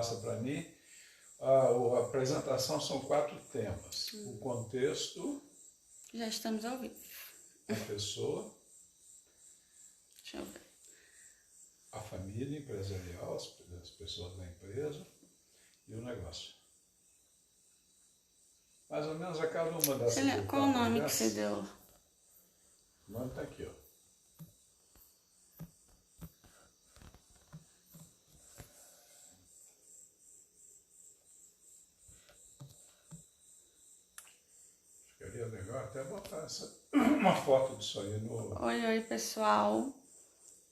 passa para mim. A apresentação são 4 temas. O contexto. Já estamos ao vivo. A pessoa. Deixa eu ver. A família empresarial, as pessoas da empresa e o negócio. Mais ou menos a cada uma dessas etapas. Qual o nome que você deu? O nome está aqui, ó. Seria legal até botar uma foto disso aí no... Oi, pessoal.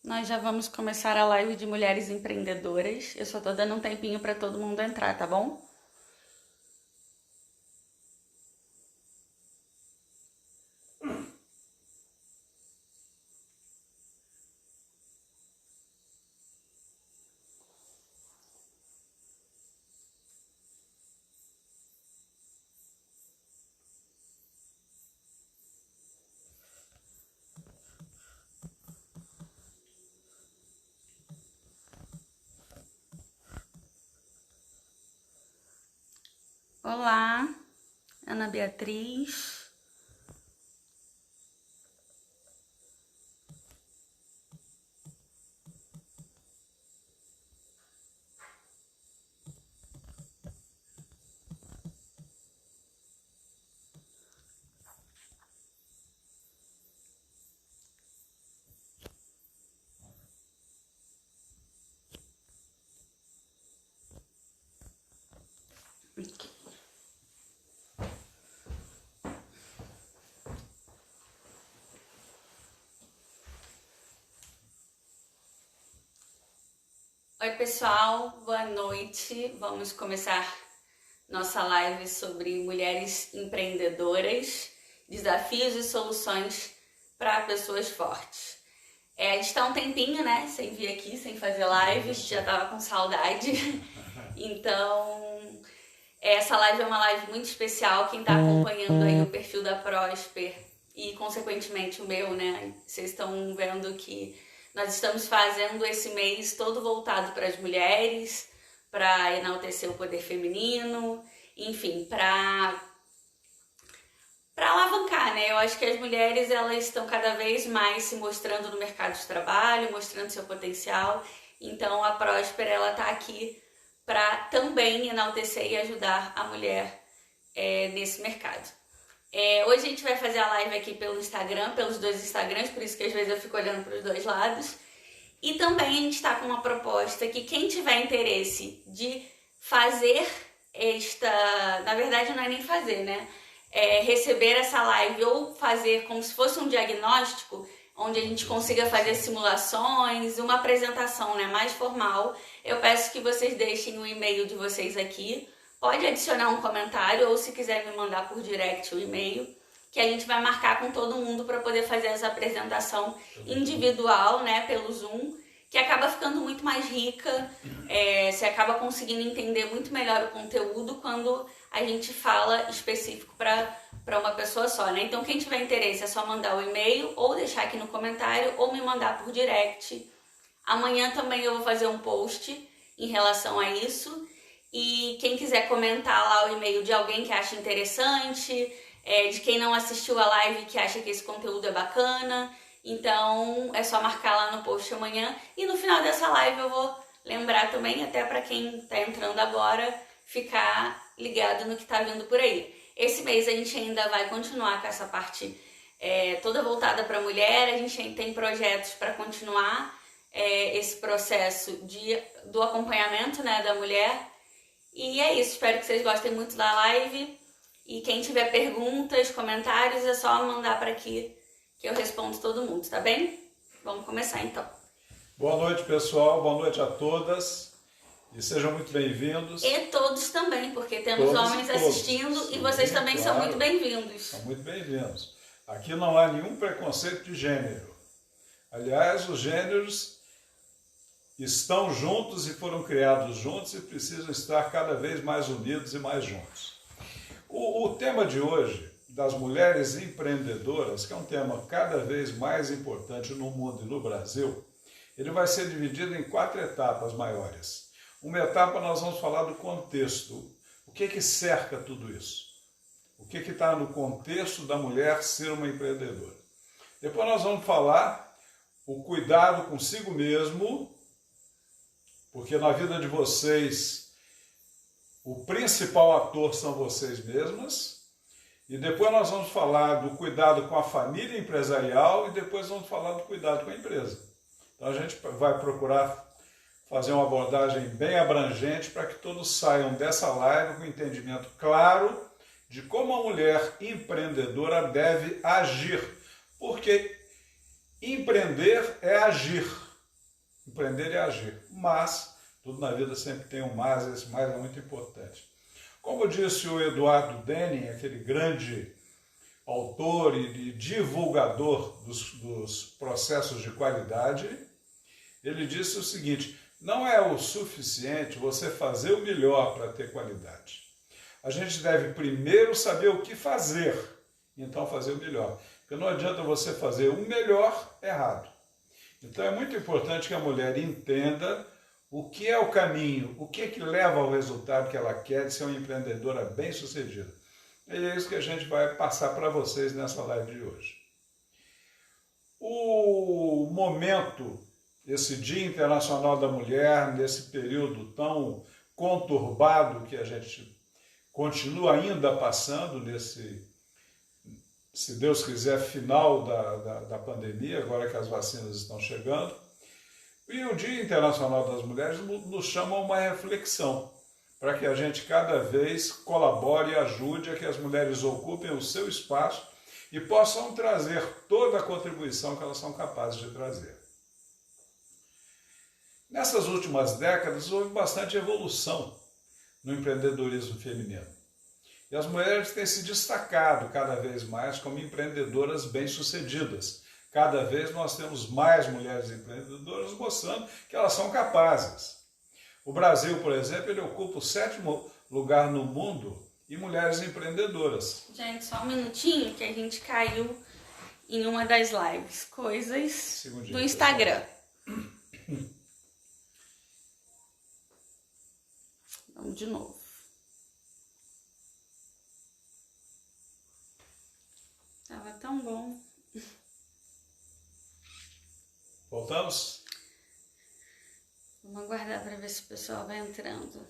Nós já vamos começar a live de mulheres empreendedoras. Eu só tô dando um tempinho para todo mundo entrar, tá bom? Olá, Ana Beatriz. Aqui. Oi, pessoal, boa noite. Vamos começar nossa live sobre mulheres empreendedoras, desafios e soluções para pessoas fortes. A gente tá um tempinho, né, sem vir aqui, sem fazer live, a gente já tava com saudade. Então, essa live é uma live muito especial. Quem tá acompanhando aí o perfil da Prosper e, consequentemente, o meu, né, vocês estão vendo que nós estamos fazendo esse mês todo voltado para as mulheres, para enaltecer o poder feminino, enfim, para alavancar, né? Eu acho que as mulheres, elas estão cada vez mais se mostrando no mercado de trabalho, mostrando seu potencial. Então a Prosper, ela tá aqui para também enaltecer e ajudar a mulher nesse mercado. Hoje a gente vai fazer a live aqui pelo Instagram, pelos 2 Instagrams, por isso que às vezes eu fico olhando para os 2 lados. E também a gente está com uma proposta que quem tiver interesse de fazer na verdade não é nem fazer, né? Receber essa live ou fazer como se fosse um diagnóstico, onde a gente consiga fazer simulações, uma apresentação, né, mais formal. Eu peço que vocês deixem o e-mail de vocês aqui. Pode adicionar um comentário ou, se quiser, me mandar por direct o e-mail, que a gente vai marcar com todo mundo para poder fazer essa apresentação individual, né, pelo Zoom, que acaba ficando muito mais rica. Você acaba conseguindo entender muito melhor o conteúdo quando a gente fala específico para uma pessoa só, né? Então, quem tiver interesse é só mandar o e-mail ou deixar aqui no comentário ou me mandar por direct. Amanhã também eu vou fazer um post em relação a isso. E quem quiser comentar lá o e-mail de alguém que acha interessante, de quem não assistiu a live que acha que esse conteúdo é bacana, então é só marcar lá no post amanhã. E no final dessa live eu vou lembrar também, até para quem está entrando agora, ficar ligado no que está vindo por aí. Esse mês a gente ainda vai continuar com essa parte toda voltada para a mulher. A gente tem projetos para continuar esse processo do acompanhamento, né, da mulher. E é isso, espero que vocês gostem muito da live. E quem tiver perguntas, comentários, é só mandar para aqui que eu respondo todo mundo, tá bem? Vamos começar então. Boa noite, pessoal. Boa noite a todas. E sejam muito bem-vindos. E todos também, porque temos homens assistindo. Sim, e vocês também claro, são muito bem-vindos. São muito bem-vindos. Aqui não há nenhum preconceito de gênero. Aliás, os gêneros estão juntos e foram criados juntos e precisam estar cada vez mais unidos e mais juntos. O tema de hoje, das mulheres empreendedoras, que é um tema cada vez mais importante no mundo e no Brasil, ele vai ser dividido em 4 etapas maiores. Uma etapa nós vamos falar do contexto. O que cerca tudo isso? O que está no contexto da mulher ser uma empreendedora? Depois nós vamos falar o cuidado consigo mesmo, porque na vida de vocês o principal ator são vocês mesmas. E depois nós vamos falar do cuidado com a família empresarial e depois vamos falar do cuidado com a empresa. Então a gente vai procurar fazer uma abordagem bem abrangente para que todos saiam dessa live com um entendimento claro de como a mulher empreendedora deve agir. Porque empreender é agir. Empreender é agir. Mas, tudo na vida sempre tem um mas, esse mais é muito importante. Como disse o Eduardo Denning, aquele grande autor e divulgador dos processos de qualidade, ele disse o seguinte: não é o suficiente você fazer o melhor para ter qualidade. A gente deve primeiro saber o que fazer, então fazer o melhor. Porque não adianta você fazer o melhor errado. Então é muito importante que a mulher entenda o que é o caminho, o que é que leva ao resultado que ela quer de ser uma empreendedora bem-sucedida. E é isso que a gente vai passar para vocês nessa live de hoje. O momento, esse Dia Internacional da Mulher, nesse período tão conturbado que a gente continua ainda passando, nesse, se Deus quiser, final da pandemia, agora que as vacinas estão chegando. E o Dia Internacional das Mulheres nos chama a uma reflexão, para que a gente cada vez colabore e ajude a que as mulheres ocupem o seu espaço e possam trazer toda a contribuição que elas são capazes de trazer. Nessas últimas décadas houve bastante evolução no empreendedorismo feminino. E as mulheres têm se destacado cada vez mais como empreendedoras bem-sucedidas. Cada vez nós temos mais mulheres empreendedoras mostrando que elas são capazes. O Brasil, por exemplo, ele ocupa o 7º lugar no mundo em mulheres empreendedoras. Gente, só um minutinho que a gente caiu em uma das lives. Coisas do Instagram. Vamos de novo. Tava tão bom. Voltamos? Vamos aguardar para ver se o pessoal vai entrando.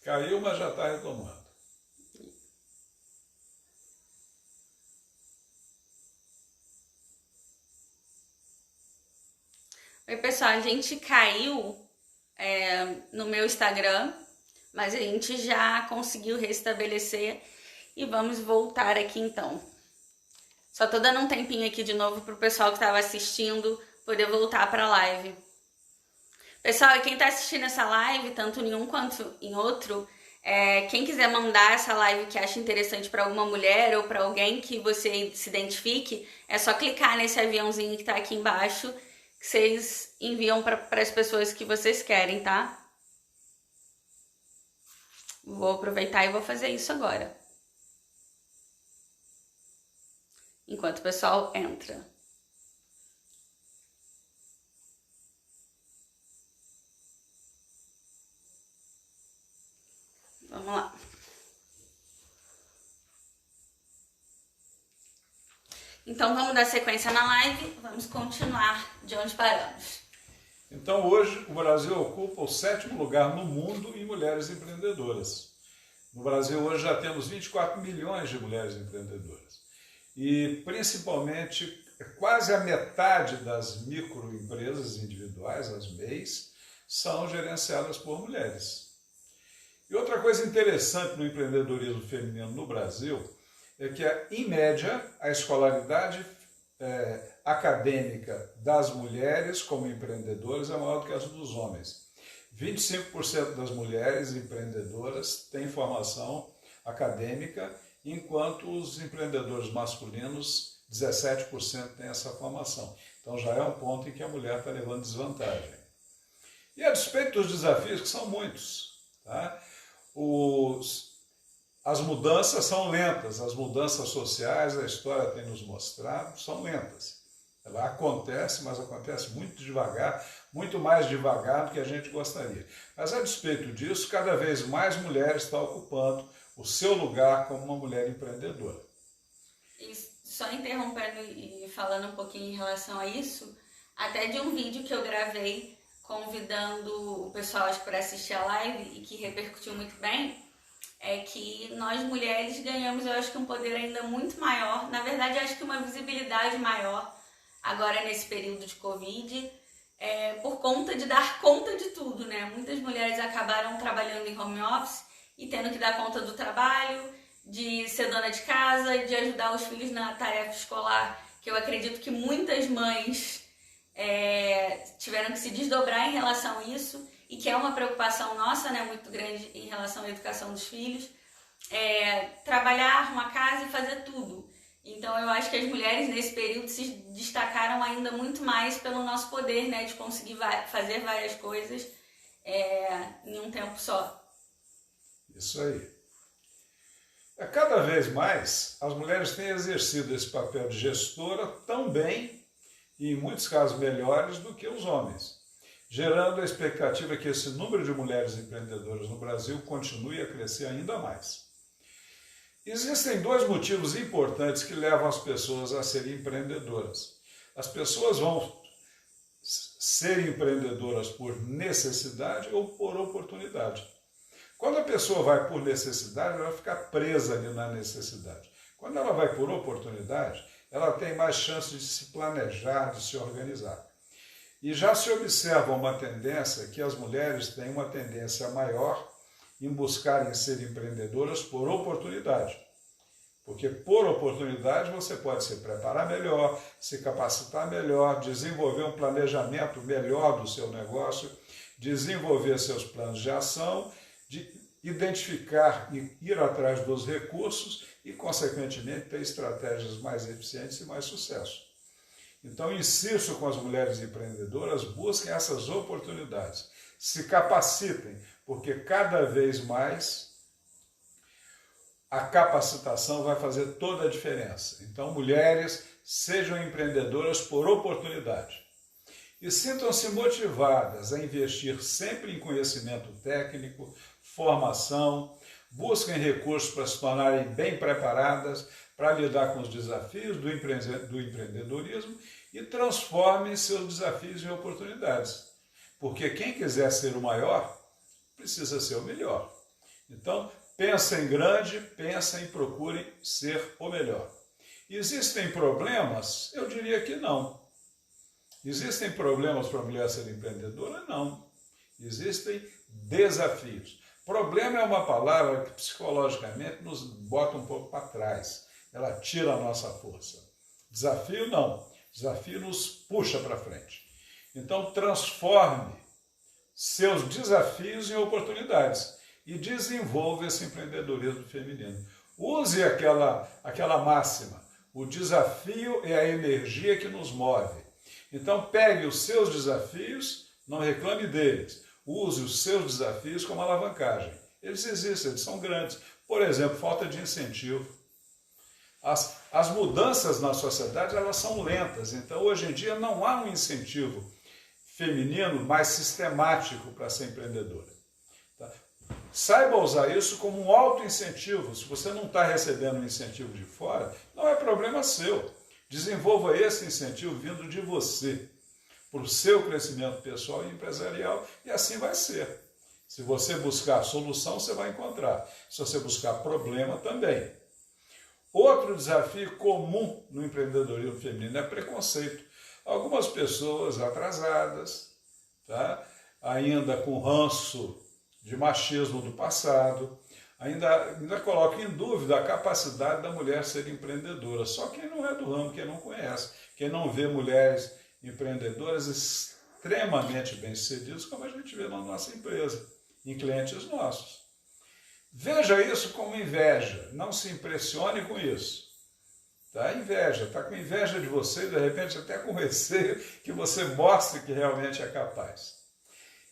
Caiu, mas já está retomando. Oi, pessoal, a gente caiu no meu Instagram, mas a gente já conseguiu restabelecer e vamos voltar aqui então. Só tô dando um tempinho aqui de novo pro pessoal que estava assistindo poder voltar para a live. Pessoal, e quem está assistindo essa live, tanto em um quanto em outro, quem quiser mandar essa live que acha interessante para alguma mulher ou para alguém que você se identifique, é só clicar nesse aviãozinho que está aqui embaixo, que vocês enviam para as pessoas que vocês querem, tá? Vou aproveitar e vou fazer isso agora. Enquanto o pessoal entra. Vamos lá. Então vamos dar sequência na live, vamos continuar de onde paramos. Então hoje o Brasil ocupa o 7º lugar no mundo em mulheres empreendedoras. No Brasil hoje já temos 24 milhões de mulheres empreendedoras. E principalmente quase a metade das microempresas individuais, as MEIs, são gerenciadas por mulheres. E outra coisa interessante no empreendedorismo feminino no Brasil é que, em média, a escolaridade acadêmica das mulheres como empreendedoras é maior do que a dos homens. 25% das mulheres empreendedoras têm formação acadêmica, enquanto os empreendedores masculinos, 17% têm essa formação. Então já é um ponto em que a mulher está levando desvantagem. E a despeito dos desafios, que são muitos, tá? As mudanças são lentas, as mudanças sociais, a história tem nos mostrado, são lentas. acontece, mas acontece muito devagar, muito mais devagar do que a gente gostaria. Mas a despeito disso, cada vez mais mulheres estão ocupando o seu lugar como uma mulher empreendedora. E só interrompendo e falando um pouquinho em relação a isso, até de um vídeo que eu gravei convidando o pessoal, acho que para assistir a live e que repercutiu muito bem, é que nós mulheres ganhamos, eu acho que um poder ainda muito maior, na verdade eu acho que uma visibilidade maior agora nesse período de Covid, por conta de dar conta de tudo, né? Muitas mulheres acabaram trabalhando em home office e tendo que dar conta do trabalho, de ser dona de casa, de ajudar os filhos na tarefa escolar, que eu acredito que muitas mães tiveram que se desdobrar em relação a isso, e que é uma preocupação nossa, né, muito grande em relação à educação dos filhos, trabalhar, arrumar casa e fazer tudo. Então eu acho que as mulheres nesse período se destacaram ainda muito mais pelo nosso poder, né, de conseguir fazer várias coisas em um tempo só. Isso aí. Cada vez mais as mulheres têm exercido esse papel de gestora tão bem, e em muitos casos melhores, do que os homens, gerando a expectativa que esse número de mulheres empreendedoras no Brasil continue a crescer ainda mais. Existem dois motivos importantes que levam as pessoas a serem empreendedoras. As pessoas vão ser empreendedoras por necessidade ou por oportunidade. Quando a pessoa vai por necessidade, ela vai ficar presa ali na necessidade. Quando ela vai por oportunidade, ela tem mais chance de se planejar, de se organizar. E já se observa uma tendência que as mulheres têm uma tendência maior em buscarem ser empreendedoras por oportunidade. Porque por oportunidade você pode se preparar melhor, se capacitar melhor, desenvolver um planejamento melhor do seu negócio, desenvolver seus planos de ação, de identificar e ir atrás dos recursos e, consequentemente, ter estratégias mais eficientes e mais sucesso. Então, insisto com as mulheres empreendedoras, busquem essas oportunidades, se capacitem, porque cada vez mais a capacitação vai fazer toda a diferença. Então, mulheres, sejam empreendedoras por oportunidade. E sintam-se motivadas a investir sempre em conhecimento técnico, formação, busquem recursos para se tornarem bem preparadas para lidar com os desafios do empreendedorismo e transformem seus desafios em oportunidades. Porque quem quiser ser o maior, precisa ser o melhor. Então, pensem grande, pensem e procurem ser o melhor. Existem problemas? Eu diria que não. Existem problemas para a mulher ser empreendedora? Não. Existem desafios. Problema é uma palavra que psicologicamente nos bota um pouco para trás. Ela tira a nossa força. Desafio não. Desafio nos puxa para frente. Então transforme seus desafios em oportunidades e desenvolva esse empreendedorismo feminino. Use aquela máxima. O desafio é a energia que nos move. Então pegue os seus desafios, não reclame deles. Use os seus desafios como alavancagem. Eles existem, eles são grandes. Por exemplo, falta de incentivo. As mudanças na sociedade elas são lentas, então hoje em dia não há um incentivo feminino mais sistemático para ser empreendedora. Tá? Saiba usar isso como um auto-incentivo. Se você não está recebendo um incentivo de fora, não é problema seu. Desenvolva esse incentivo vindo de você, para o seu crescimento pessoal e empresarial, e assim vai ser. Se você buscar solução, você vai encontrar. Se você buscar problema, também. Outro desafio comum no empreendedorismo feminino é preconceito. Algumas pessoas atrasadas, tá? Ainda com ranço de machismo do passado, ainda colocam em dúvida a capacidade da mulher ser empreendedora. Só quem não é do ramo, quem não conhece, quem não vê mulheres empreendedoras extremamente bem-sucedidas, como a gente vê na nossa empresa, em clientes nossos. Veja isso como inveja, não se impressione com isso. Tá? Inveja, está com inveja de você e de repente até com receio que você mostre que realmente é capaz.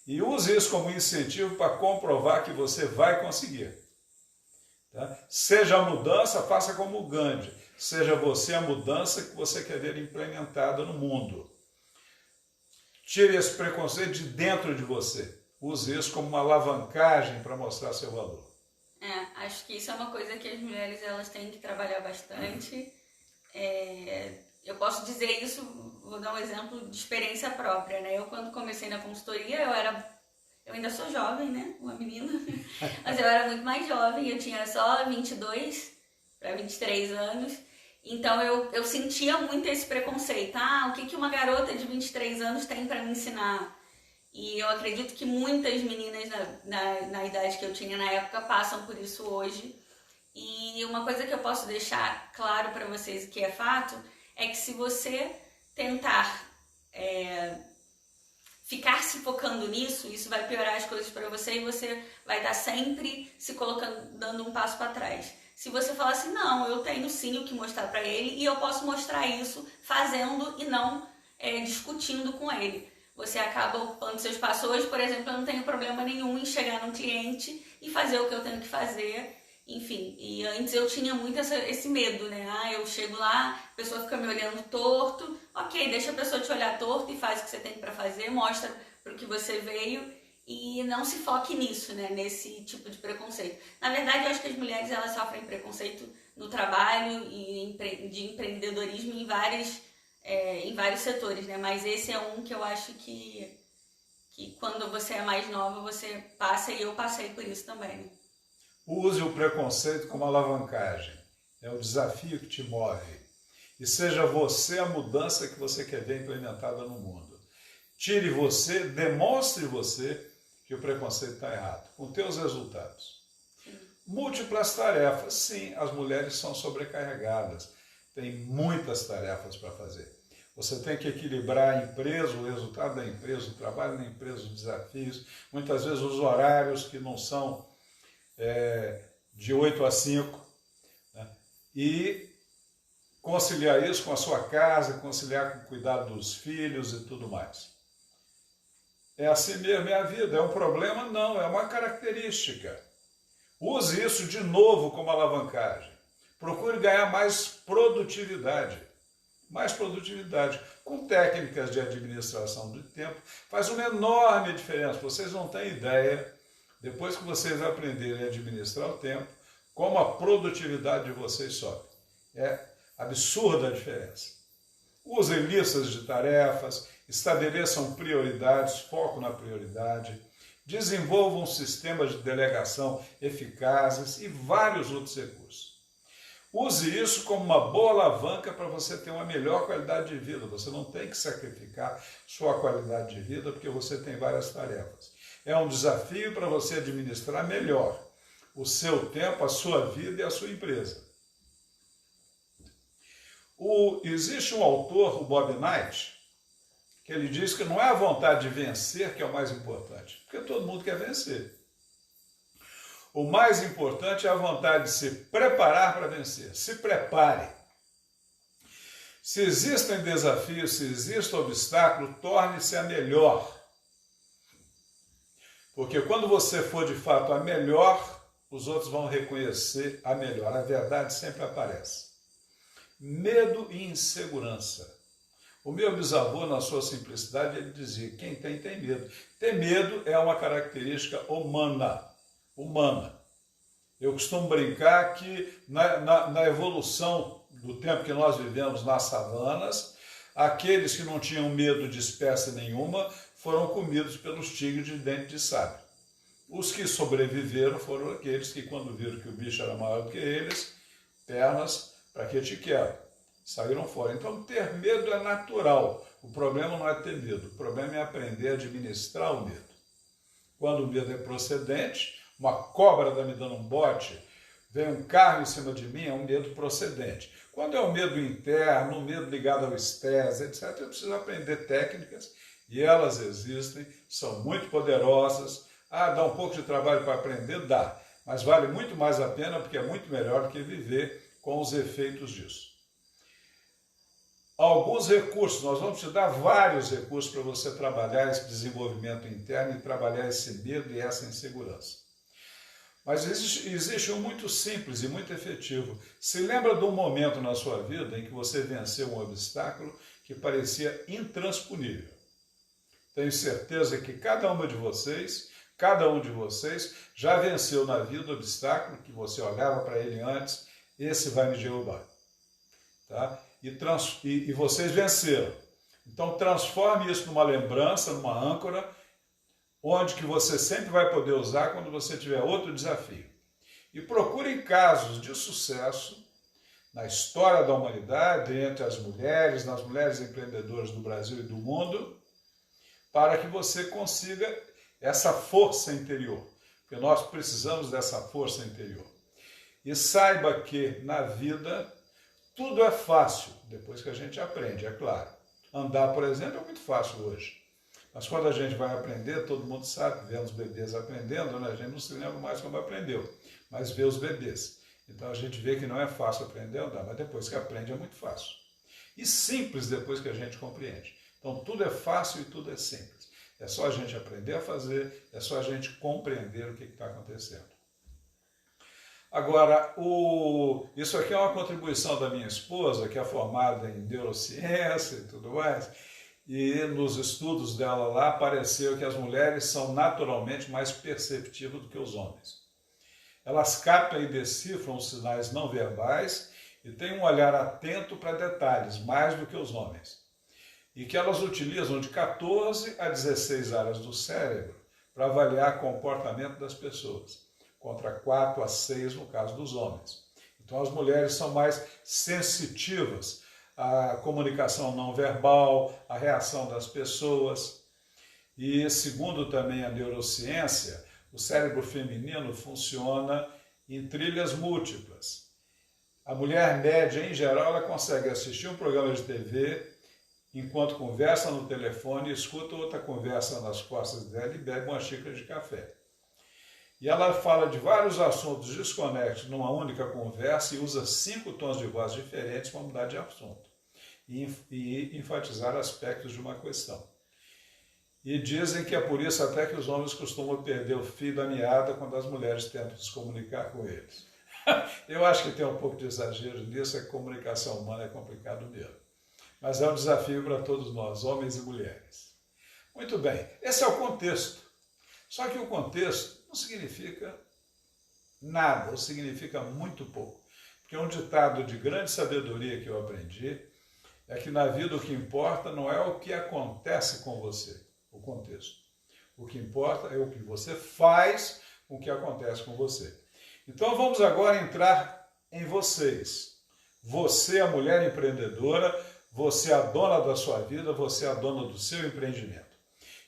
E use isso como incentivo para comprovar que você vai conseguir. Tá? Seja a mudança, faça como o Gandhi. Seja você a mudança que você quer ver implementada no mundo. Tire esse preconceito de dentro de você. Use isso como uma alavancagem para mostrar seu valor. Acho que isso é uma coisa que as mulheres elas têm que trabalhar bastante. Eu posso dizer isso, vou dar um exemplo de experiência própria, né? Eu, quando comecei na consultoria, eu ainda sou jovem, né? Uma menina, mas eu era muito mais jovem, eu tinha só 22 para 23 anos, então eu sentia muito esse preconceito. O que uma garota de 23 anos tem para me ensinar? E eu acredito que muitas meninas na idade que eu tinha na época passam por isso hoje. E uma coisa que eu posso deixar claro para vocês que é fato, é que se você tentar ficar se focando nisso, isso vai piorar as coisas para você e você vai estar sempre se colocando, dando um passo para trás. Se você falar assim, não, eu tenho sim o que mostrar para ele e eu posso mostrar isso fazendo e não discutindo com ele. Você acaba ocupando seu espaço. Hoje, por exemplo, eu não tenho problema nenhum em chegar num cliente e fazer o que eu tenho que fazer. Enfim, e antes eu tinha muito esse medo, né? Eu chego lá, a pessoa fica me olhando torto. Ok, deixa a pessoa te olhar torto e faz o que você tem para fazer, mostra para o que você veio e não se foque nisso, né? Nesse tipo de preconceito. Na verdade, eu acho que as mulheres elas sofrem preconceito no trabalho e de empreendedorismo em vários setores, né? Mas esse é um que eu acho que quando você é mais nova, você passa, e eu passei por isso também, né? Use o preconceito como alavancagem. É o desafio que te move. E seja você a mudança que você quer ver implementada no mundo. Tire você, demonstre você que o preconceito está errado, com teus resultados. Múltiplas tarefas. Sim, as mulheres são sobrecarregadas. Tem muitas tarefas para fazer. Você tem que equilibrar a empresa, o resultado da empresa, o trabalho da empresa, os desafios. Muitas vezes os horários que não são de 8 a 5, né? E conciliar isso com a sua casa, conciliar com o cuidado dos filhos e tudo mais. É assim mesmo, é a vida. É um problema? Não, é uma característica. Use isso de novo como alavancagem. Procure ganhar mais produtividade. Mais produtividade. Com técnicas de administração do tempo, faz uma enorme diferença. Vocês não têm ideia, depois que vocês aprenderem a administrar o tempo, como a produtividade de vocês sobe. É absurda a diferença. Usem listas de tarefas, estabeleçam prioridades, foco na prioridade, desenvolvam sistemas de delegação eficazes e vários outros recursos. Use isso como uma boa alavanca para você ter uma melhor qualidade de vida. Você não tem que sacrificar sua qualidade de vida porque você tem várias tarefas. É um desafio para você administrar melhor o seu tempo, a sua vida e a sua empresa. Existe um autor, o Bob Knight, que ele diz que não é a vontade de vencer que é o mais importante, porque todo mundo quer vencer. O mais importante é a vontade de se preparar para vencer. Se prepare. Se existem desafios, se existe obstáculo, torne-se a melhor. Porque quando você for de fato a melhor, os outros vão reconhecer a melhor. A verdade sempre aparece. Medo e insegurança. O meu bisavô, na sua simplicidade, ele dizia, quem tem, tem medo. Ter medo é uma característica humana. Eu costumo brincar que na evolução do tempo que nós vivemos nas savanas, aqueles que não tinham medo de espécie nenhuma foram comidos pelos tigres de dente de sabre. Os que sobreviveram foram aqueles que, quando viram que o bicho era maior do que eles, pernas, para que te quero, saíram fora. Então, ter medo é natural. O problema não é ter medo, o problema é aprender a administrar o medo. Quando o medo é procedente, uma cobra está me dando um bote, vem um carro em cima de mim, é um medo procedente. Quando é um medo interno, um medo ligado ao estresse, etc., eu preciso aprender técnicas, e elas existem, são muito poderosas. Dá um pouco de trabalho para aprender? Dá, mas vale muito mais a pena porque é muito melhor do que viver com os efeitos disso. Alguns recursos, nós vamos te dar vários recursos para você trabalhar esse desenvolvimento interno e trabalhar esse medo e essa insegurança. Mas existe um muito simples e muito efetivo. Se lembra de um momento na sua vida em que você venceu um obstáculo que parecia intransponível? Tenho certeza que cada um de vocês já venceu na vida o obstáculo que você olhava para ele antes, esse vai me derrubar. Tá? E vocês venceram. Então transforme isso numa lembrança, numa âncora, onde que você sempre vai poder usar quando você tiver outro desafio. E procurem casos de sucesso na história da humanidade, entre as mulheres, nas mulheres empreendedoras do Brasil e do mundo, para que você consiga essa força interior, porque nós precisamos dessa força interior. E saiba que na vida tudo é fácil, depois que a gente aprende, é claro. Andar, por exemplo, é muito fácil hoje. Mas quando a gente vai aprender, todo mundo sabe, vê os bebês aprendendo, né? A gente não se lembra mais como aprendeu, mas vê os bebês. Então a gente vê que não é fácil aprender a andar, mas depois que aprende é muito fácil. E simples depois que a gente compreende. Então tudo é fácil e tudo é simples. É só a gente aprender a fazer, é só a gente compreender o que está acontecendo. Agora, isso aqui é uma contribuição da minha esposa, que é formada em neurociência e tudo mais, e nos estudos dela lá apareceu que as mulheres são naturalmente mais perceptivas do que os homens. Elas captam e decifram os sinais não verbais e têm um olhar atento para detalhes, mais do que os homens. E que elas utilizam de 14 a 16 áreas do cérebro para avaliar o comportamento das pessoas, contra 4 a 6 no caso dos homens. Então as mulheres são mais sensitivas à comunicação não verbal, à reação das pessoas. E segundo também a neurociência, o cérebro feminino funciona em trilhas múltiplas. A mulher média, em geral, ela consegue assistir um programa de TV enquanto conversa no telefone, escuta outra conversa nas costas dela e bebe uma xícara de café. E ela fala de vários assuntos desconexos numa única conversa e usa 5 tons de voz diferentes para mudar de assunto e enfatizar aspectos de uma questão. E dizem que é por isso até que os homens costumam perder o fio da meada quando as mulheres tentam se comunicar com eles. Eu acho que tem um pouco de exagero nisso, a comunicação humana é complicado mesmo. Mas é um desafio para todos nós, homens e mulheres. Muito bem, esse é o contexto. Só que o contexto não significa nada, ou significa muito pouco. Porque um ditado de grande sabedoria que eu aprendi é que na vida o que importa não é o que acontece com você, o contexto. O que importa é o que você faz com o que acontece com você. Então vamos agora entrar em vocês. Você, a mulher empreendedora, você é a dona da sua vida, você é a dona do seu empreendimento.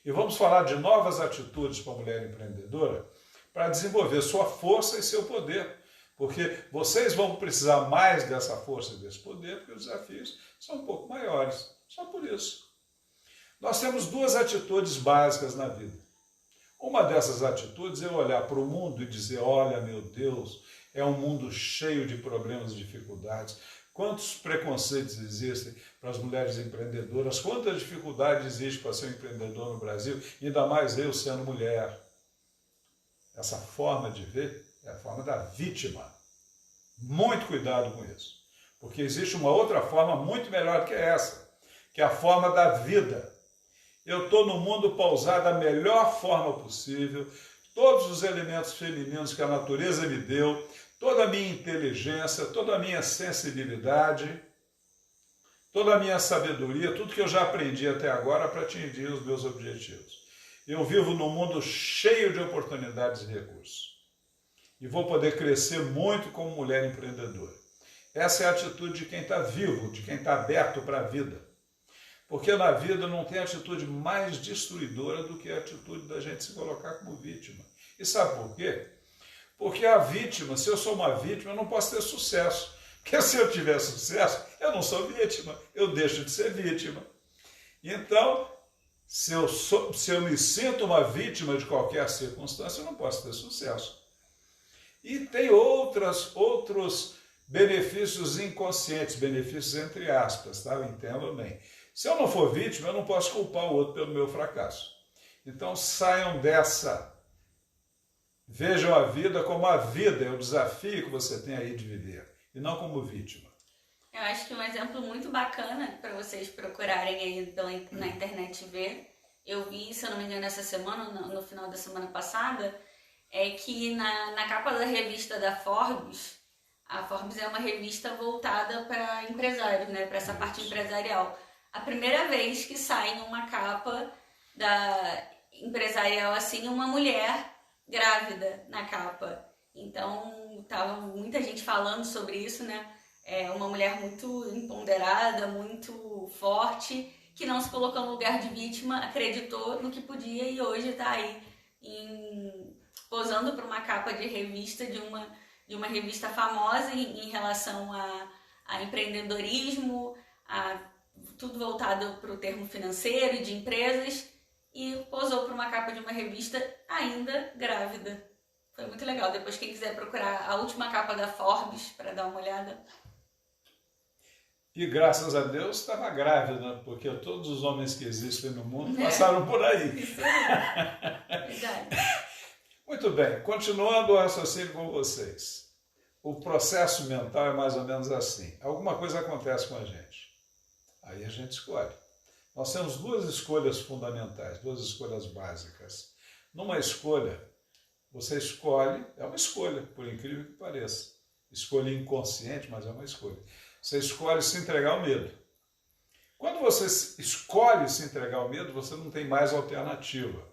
E vamos falar de novas atitudes para a mulher empreendedora para desenvolver sua força e seu poder. Porque vocês vão precisar mais dessa força e desse poder, porque os desafios são um pouco maiores. Só por isso. Nós temos 2 atitudes básicas na vida. Uma dessas atitudes é olhar para o mundo e dizer, olha, meu Deus, é um mundo cheio de problemas e dificuldades. Quantos preconceitos existem para as mulheres empreendedoras, quantas dificuldades existe para ser um empreendedor no Brasil, ainda mais eu sendo mulher. Essa forma de ver é a forma da vítima. Muito cuidado com isso, porque existe uma outra forma muito melhor que essa, que é a forma da vida. Eu estou no mundo para usar da melhor forma possível todos os elementos femininos que a natureza me deu, toda a minha inteligência, toda a minha sensibilidade, toda a minha sabedoria, tudo que eu já aprendi até agora para atingir os meus objetivos. Eu vivo num mundo cheio de oportunidades e recursos. E vou poder crescer muito como mulher empreendedora. Essa é a atitude de quem está vivo, de quem está aberto para a vida. Porque na vida não tem atitude mais destruidora do que a atitude da gente se colocar como vítima. E sabe por quê? Porque a vítima, se eu sou uma vítima, eu não posso ter sucesso. Porque se eu tiver sucesso, eu não sou vítima, eu deixo de ser vítima. Então, se eu me sinto uma vítima de qualquer circunstância, eu não posso ter sucesso. E tem outros benefícios inconscientes, benefícios entre aspas, tá? Entendam bem. Se eu não for vítima, eu não posso culpar o outro pelo meu fracasso. Então saiam dessa Vejam a vida como a vida, é o desafio que você tem aí de viver, e não como vítima. Eu acho que um exemplo muito bacana para vocês procurarem aí na internet ver, eu vi, se eu não me engano, essa semana, no final da semana passada, é que na capa da revista da Forbes, a Forbes é uma revista voltada para empresários, né, para essa parte empresarial. A primeira vez que sai numa capa da empresarial assim, uma mulher grávida na capa. Então, tava muita gente falando sobre isso, né? É uma mulher muito empoderada, muito forte, que não se colocou no lugar de vítima, acreditou no que podia e hoje está aí posando para uma capa de revista de uma revista famosa em relação a empreendedorismo, a tudo voltado para o termo financeiro e de empresas, e posou para uma capa de uma revista ainda grávida. Foi muito legal. Depois, quem quiser procurar a última capa da Forbes para dar uma olhada. E graças a Deus estava grávida, porque todos os homens que existem no mundo passaram por aí. Isso aí. Verdade. Muito bem, continuando o raciocínio com vocês. O processo mental é mais ou menos assim. Alguma coisa acontece com a gente. Aí a gente escolhe. Nós temos duas escolhas fundamentais, duas escolhas básicas. Numa escolha, você escolhe, é uma escolha, por incrível que pareça. Escolha inconsciente, mas é uma escolha. Você escolhe se entregar ao medo. Quando você escolhe se entregar ao medo, você não tem mais alternativa.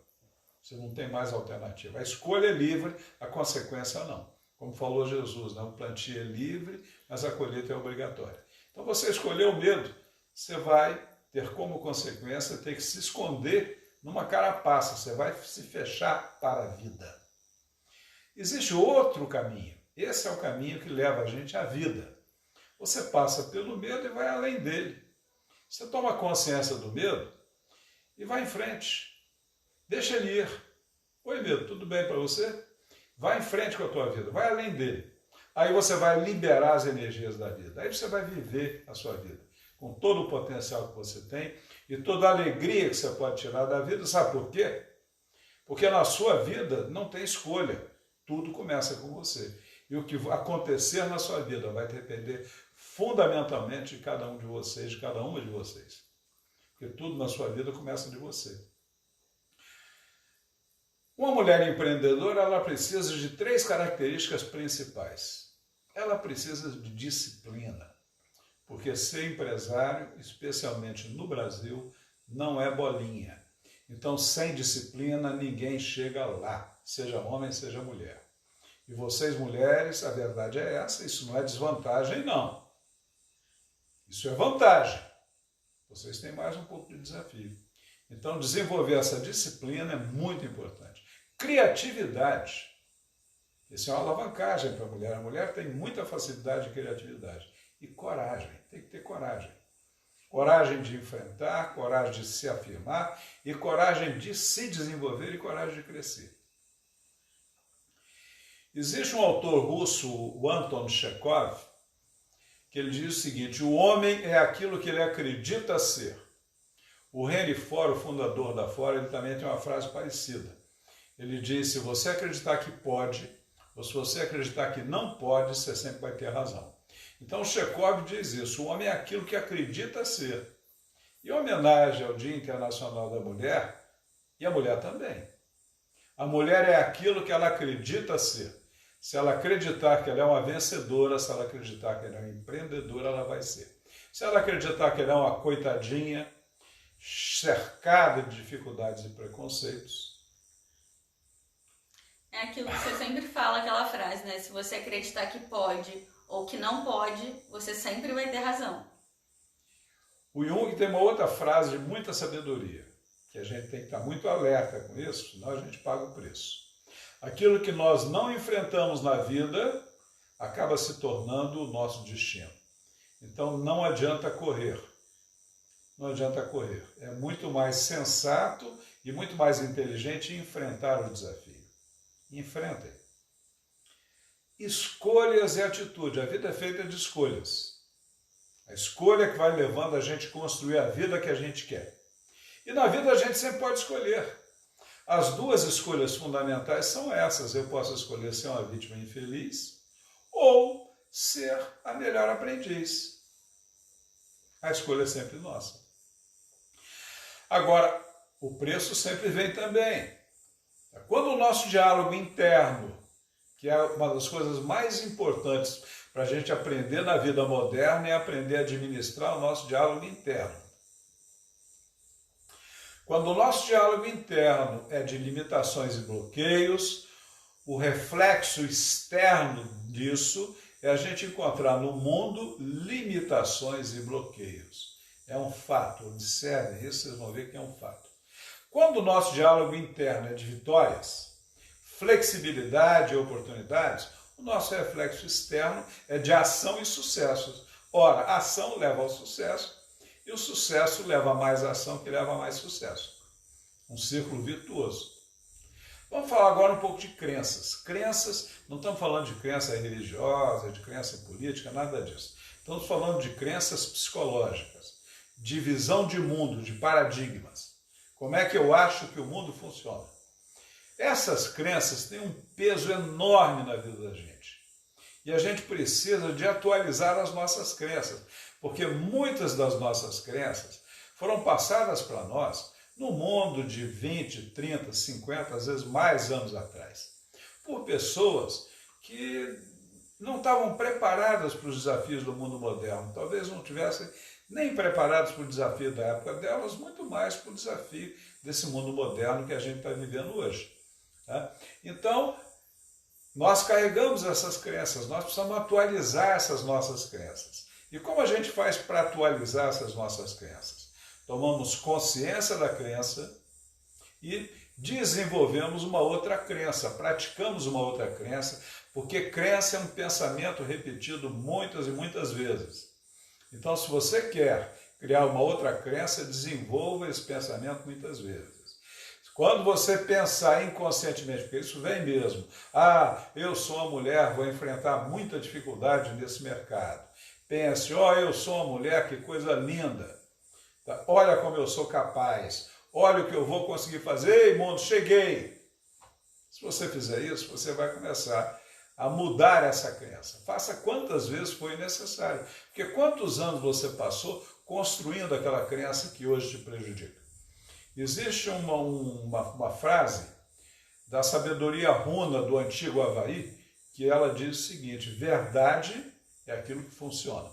Você não tem mais alternativa. A escolha é livre, a consequência não. Como falou Jesus, né? O plantio é livre, mas a colheita é obrigatória. Então você escolheu o medo, você vai ter como consequência ter que se esconder numa carapaça, você vai se fechar para a vida. Existe outro caminho. Esse é o caminho que leva a gente à vida. Você passa pelo medo e vai além dele. Você toma consciência do medo e vai em frente. Deixa ele ir. Oi, medo, tudo bem para você? Vai em frente com a tua vida, vai além dele. Aí você vai liberar as energias da vida. Aí você vai viver a sua vida com todo o potencial que você tem e toda a alegria que você pode tirar da vida. Sabe por quê? Porque na sua vida não tem escolha. Tudo começa com você. E o que acontecer na sua vida vai depender fundamentalmente de cada um de vocês, de cada uma de vocês. Porque tudo na sua vida começa de você. Uma mulher empreendedora, ela precisa de 3 características principais. Ela precisa de disciplina. Porque ser empresário, especialmente no Brasil, não é bolinha. Então, sem disciplina, ninguém chega lá, seja homem, seja mulher. E vocês, mulheres, a verdade é essa, isso não é desvantagem, não. Isso é vantagem. Vocês têm mais um pouco de desafio. Então, desenvolver essa disciplina é muito importante. Criatividade. Isso é uma alavancagem para a mulher. A mulher tem muita facilidade de criatividade. E coragem. Tem que ter coragem. Coragem de enfrentar, coragem de se afirmar e coragem de se desenvolver e coragem de crescer. Existe um autor russo, o Anton Chekhov, que ele diz o seguinte: o homem é aquilo que ele acredita ser. O Henry Ford, o fundador da Ford, ele também tem uma frase parecida. Ele diz: se você acreditar que pode, ou se você acreditar que não pode, você sempre vai ter razão. Então o Chekhov diz isso: o homem é aquilo que acredita ser. Em homenagem ao Dia Internacional da Mulher, e a mulher também. A mulher é aquilo que ela acredita ser. Se ela acreditar que ela é uma vencedora, se ela acreditar que ela é uma empreendedora, ela vai ser. Se ela acreditar que ela é uma coitadinha, cercada de dificuldades e preconceitos. É aquilo que você sempre fala, aquela frase, né? Se você acreditar que pode ou que não pode, você sempre vai ter razão. O Jung tem uma outra frase de muita sabedoria, que a gente tem que estar muito alerta com isso, senão a gente paga o preço. Aquilo que nós não enfrentamos na vida acaba se tornando o nosso destino. Então não adianta correr. Não adianta correr. É muito mais sensato e muito mais inteligente enfrentar o desafio. Enfrentem. Escolhas e atitude. A vida é feita de escolhas. A escolha que vai levando a gente a construir a vida que a gente quer. E na vida a gente sempre pode escolher. As duas escolhas fundamentais são essas. Eu posso escolher ser uma vítima infeliz ou ser a melhor aprendiz. A escolha é sempre nossa. Agora, o preço sempre vem também. Quando o nosso diálogo interno, que é uma das coisas mais importantes para a gente aprender na vida moderna, é aprender a administrar o nosso diálogo interno. Quando o nosso diálogo interno é de limitações e bloqueios, o reflexo externo disso é a gente encontrar no mundo limitações e bloqueios. É um fato, observem isso, vocês vão ver que é um fato. Quando o nosso diálogo interno é de vitórias, flexibilidade e oportunidades, o nosso reflexo externo é de ação e sucessos. Ora, a ação leva ao sucesso e o sucesso leva a mais ação que leva a mais sucesso. Um círculo virtuoso. Vamos falar agora um pouco de crenças. Crenças, não estamos falando de crença religiosa, de crença política, nada disso. Estamos falando de crenças psicológicas, de visão de mundo, de paradigmas. Como é que eu acho que o mundo funciona? Essas crenças têm um peso enorme na vida da gente. E a gente precisa de atualizar as nossas crenças, porque muitas das nossas crenças foram passadas para nós no mundo de 20, 30, 50, às vezes mais anos atrás, por pessoas que não estavam preparadas para os desafios do mundo moderno, talvez não tivessem nem preparadas para o desafio da época delas, muito mais para o desafio desse mundo moderno que a gente está vivendo hoje. Tá? Então, nós carregamos essas crenças, nós precisamos atualizar essas nossas crenças. E como a gente faz para atualizar essas nossas crenças? Tomamos consciência da crença e desenvolvemos uma outra crença, praticamos uma outra crença, porque crença é um pensamento repetido muitas e muitas vezes. Então, se você quer criar uma outra crença, desenvolva esse pensamento muitas vezes. Quando você pensar inconscientemente, porque isso vem mesmo, eu sou uma mulher, vou enfrentar muita dificuldade nesse mercado. Pense, eu sou uma mulher, que coisa linda. Olha como eu sou capaz, olha o que eu vou conseguir fazer, ei mundo, cheguei. Se você fizer isso, você vai começar a mudar essa crença. Faça quantas vezes foi necessário, porque quantos anos você passou construindo aquela crença que hoje te prejudica. Existe uma frase da sabedoria runa do antigo Havaí, que ela diz o seguinte: verdade é aquilo que funciona.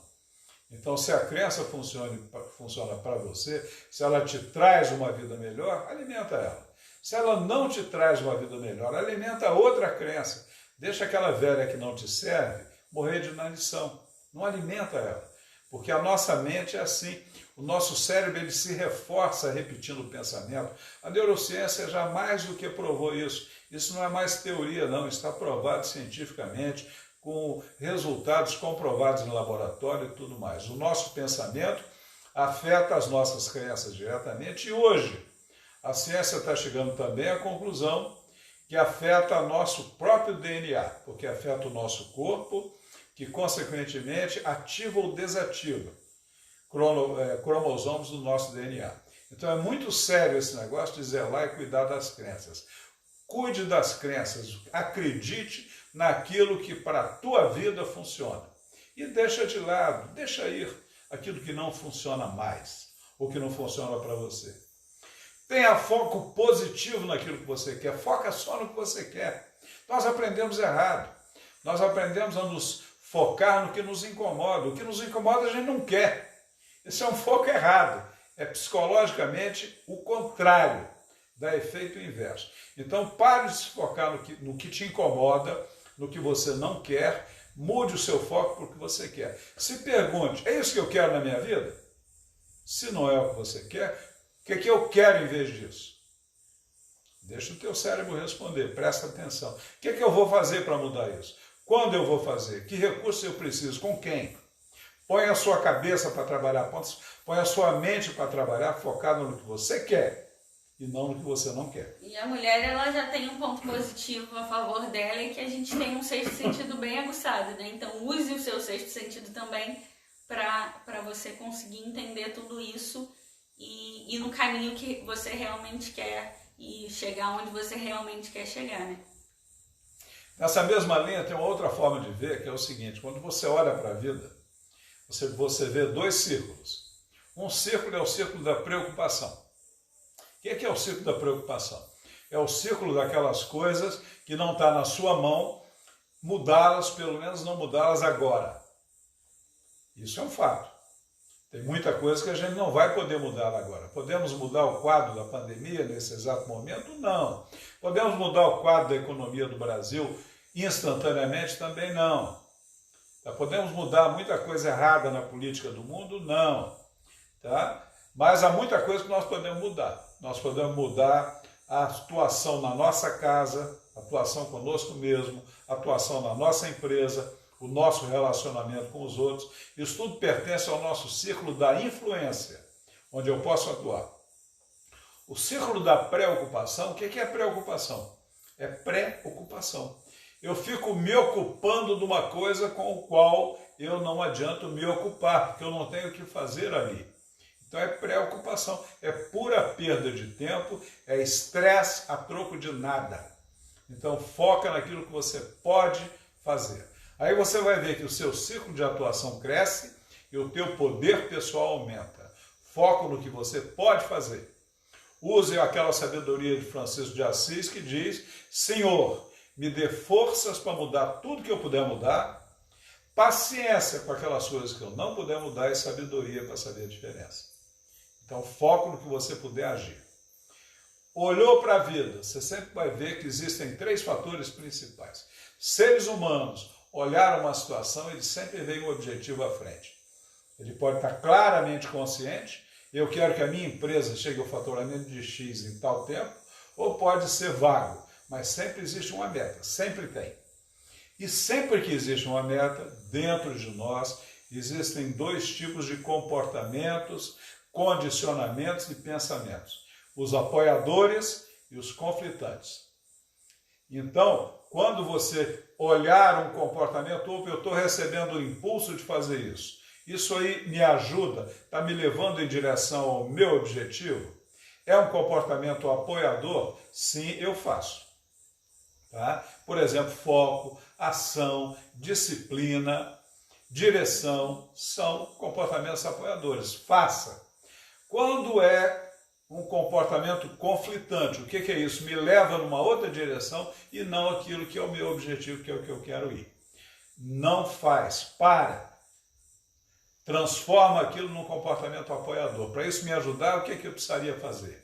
Então, se a crença funciona para você, se ela te traz uma vida melhor, alimenta ela. Se ela não te traz uma vida melhor, alimenta outra crença. Deixa aquela velha que não te serve morrer de inanição. Não alimenta ela. Porque a nossa mente é assim. O nosso cérebro ele se reforça repetindo o pensamento. A neurociência já mais do que provou isso. Isso não é mais teoria, não. Está provado cientificamente, com resultados comprovados em laboratório e tudo mais. O nosso pensamento afeta as nossas crenças diretamente e hoje a ciência está chegando também à conclusão que afeta nosso próprio DNA, porque afeta o nosso corpo, que consequentemente ativa ou desativa cromossomos do nosso DNA. Então é muito sério esse negócio de zelar e cuidar das crenças. Cuide das crenças, acredite naquilo que para a tua vida funciona. E deixa de lado, deixa ir aquilo que não funciona mais, ou que não funciona para você. Tenha foco positivo naquilo que você quer, foca só no que você quer. Nós aprendemos errado, nós aprendemos a nos focar no que nos incomoda. O que nos incomoda a gente não quer. Esse é um foco errado, é psicologicamente o contrário, dá efeito inverso. Então pare de se focar no que te incomoda, no que você não quer, mude o seu foco para o que você quer. Se pergunte, é isso que eu quero na minha vida? Se não é o que você quer, o que eu quero em vez disso? Deixa o teu cérebro responder, presta atenção. O que eu vou fazer para mudar isso? Quando eu vou fazer? Que recurso eu preciso? Com quem? Põe a sua cabeça para trabalhar, põe a sua mente para trabalhar focado no que você quer e não no que você não quer. E a mulher, ela já tem um ponto positivo a favor dela, e que a gente tem um sexto sentido bem aguçado, né? Então use o seu sexto sentido também para você conseguir entender tudo isso e no caminho que você realmente quer e chegar onde você realmente quer chegar, né? Nessa mesma linha tem uma outra forma de ver, que é o seguinte: quando você olha para a vida, você vê dois círculos. Um círculo é o círculo da preocupação. O que é o círculo da preocupação? É o círculo daquelas coisas que não está na sua mão mudá-las, pelo menos não mudá-las agora. Isso é um fato. Tem muita coisa que a gente não vai poder mudar agora. Podemos mudar o quadro da pandemia nesse exato momento? Não. Podemos mudar o quadro da economia do Brasil instantaneamente? Também não. Podemos mudar muita coisa errada na política do mundo? Não. Tá? Mas há muita coisa que nós podemos mudar. Nós podemos mudar a atuação na nossa casa, a atuação conosco mesmo, a atuação na nossa empresa, o nosso relacionamento com os outros. Isso tudo pertence ao nosso círculo da influência, onde eu posso atuar. O círculo da preocupação, o que é preocupação? É pré-ocupação. Eu fico me ocupando de uma coisa com a qual eu não adianto me ocupar, porque eu não tenho o que fazer ali. Então é preocupação, é pura perda de tempo, é estresse a troco de nada. Então foca naquilo que você pode fazer. Aí você vai ver que o seu ciclo de atuação cresce e o teu poder pessoal aumenta. Foco no que você pode fazer. Use aquela sabedoria de Francisco de Assis que diz: Senhor, me dê forças para mudar tudo que eu puder mudar, paciência com aquelas coisas que eu não puder mudar e sabedoria para saber a diferença. Então foco no que você puder agir. Olhou para a vida, você sempre vai ver que existem três fatores principais. Seres humanos olharam uma situação, ele sempre vê um objetivo à frente. Ele pode estar claramente consciente: eu quero que a minha empresa chegue ao faturamento de X em tal tempo, ou pode ser vago, mas sempre existe uma meta, sempre tem. E sempre que existe uma meta, dentro de nós, existem dois tipos de comportamentos, condicionamentos e pensamentos: os apoiadores e os conflitantes. Então, quando você olhar um comportamento, ou eu estou recebendo o impulso de fazer isso, isso aí me ajuda, está me levando em direção ao meu objetivo? É um comportamento apoiador? Sim, eu faço. Tá? Por exemplo, foco, ação, disciplina, direção, são comportamentos apoiadores. Faça. Quando é um comportamento conflitante, o que é isso? Me leva numa outra direção e não aquilo que é o meu objetivo, que é o que eu quero ir. Não faz, para. Transforma aquilo num comportamento apoiador. Para isso me ajudar, o que eu precisaria fazer?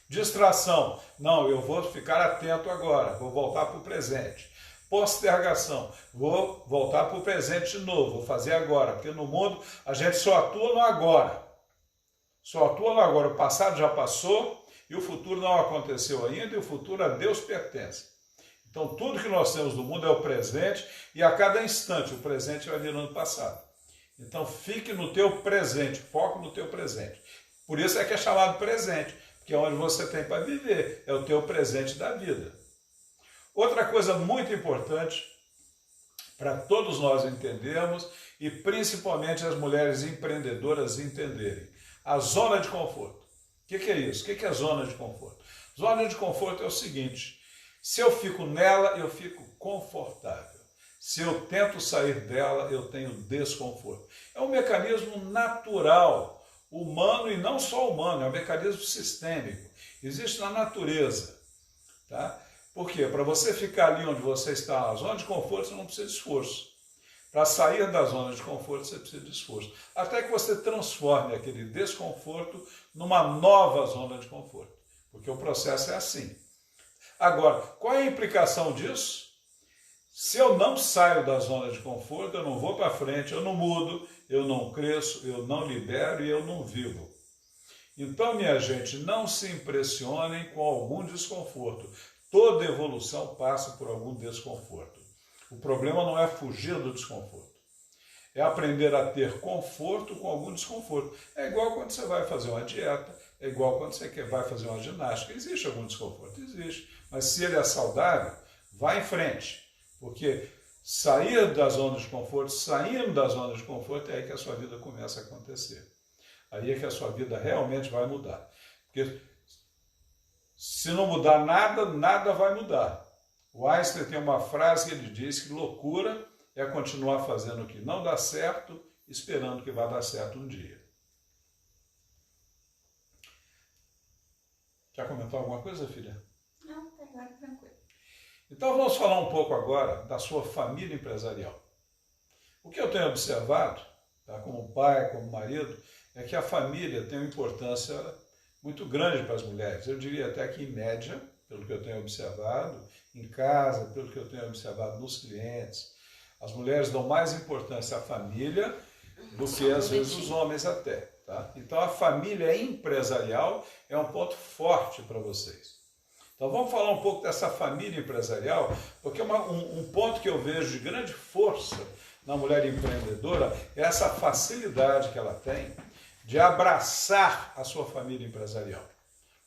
Distração. Não, eu vou ficar atento agora, vou voltar para o presente. Postergação. Vou voltar para o presente de novo, vou fazer agora, porque no mundo a gente só atua no agora. Só atua no agora. O passado já passou e o futuro não aconteceu ainda, e o futuro a Deus pertence. Então tudo que nós temos no mundo é o presente, e a cada instante o presente vai virando passado. Então fique no teu presente, foco no teu presente. Por isso é que é chamado presente, porque é onde você tem para viver, é o teu presente da vida. Outra coisa muito importante para todos nós entendermos, e principalmente as mulheres empreendedoras entenderem: a zona de conforto. O que é isso? O que é a zona de conforto? Zona de conforto é o seguinte: se eu fico nela, eu fico confortável. Se eu tento sair dela, eu tenho desconforto. É um mecanismo natural, humano, e não só humano, é um mecanismo sistêmico. Existe na natureza. Tá? Por quê? Para você ficar ali onde você está, na zona de conforto, você não precisa de esforço. Para sair da zona de conforto, você precisa de esforço. Até que você transforme aquele desconforto numa nova zona de conforto. Porque o processo é assim. Agora, qual é a implicação disso? Se eu não saio da zona de conforto, eu não vou para frente, eu não mudo, eu não cresço, eu não libero e eu não vivo. Então, minha gente, não se impressionem com algum desconforto. Toda evolução passa por algum desconforto. O problema não é fugir do desconforto. É aprender a ter conforto com algum desconforto. É igual quando você vai fazer uma dieta, é igual quando você vai fazer uma ginástica. Existe algum desconforto? Existe. Mas se ele é saudável, vá em frente. Porque sair da zona de conforto, saindo da zona de conforto, é aí que a sua vida começa a acontecer. Aí é que a sua vida realmente vai mudar. Porque Se não mudar nada, nada vai mudar. O Einstein tem uma frase que ele diz que loucura é continuar fazendo o que não dá certo, esperando que vai dar certo um dia. Quer comentar alguma coisa, filha? Não, tá agora tranquilo. Então vamos falar um pouco agora da sua família empresarial. O que eu tenho observado, tá, como pai, como marido, é que a família tem uma importância muito grande para as mulheres. Eu diria até que, em média, pelo que eu tenho observado, em casa, pelo que eu tenho observado nos clientes, as mulheres dão mais importância à família do que, às vezes, os homens até. Tá? Então, a família empresarial é um ponto forte para vocês. Então, vamos falar um pouco dessa família empresarial, porque um ponto que eu vejo de grande força na mulher empreendedora é essa facilidade que ela tem de abraçar a sua família empresarial.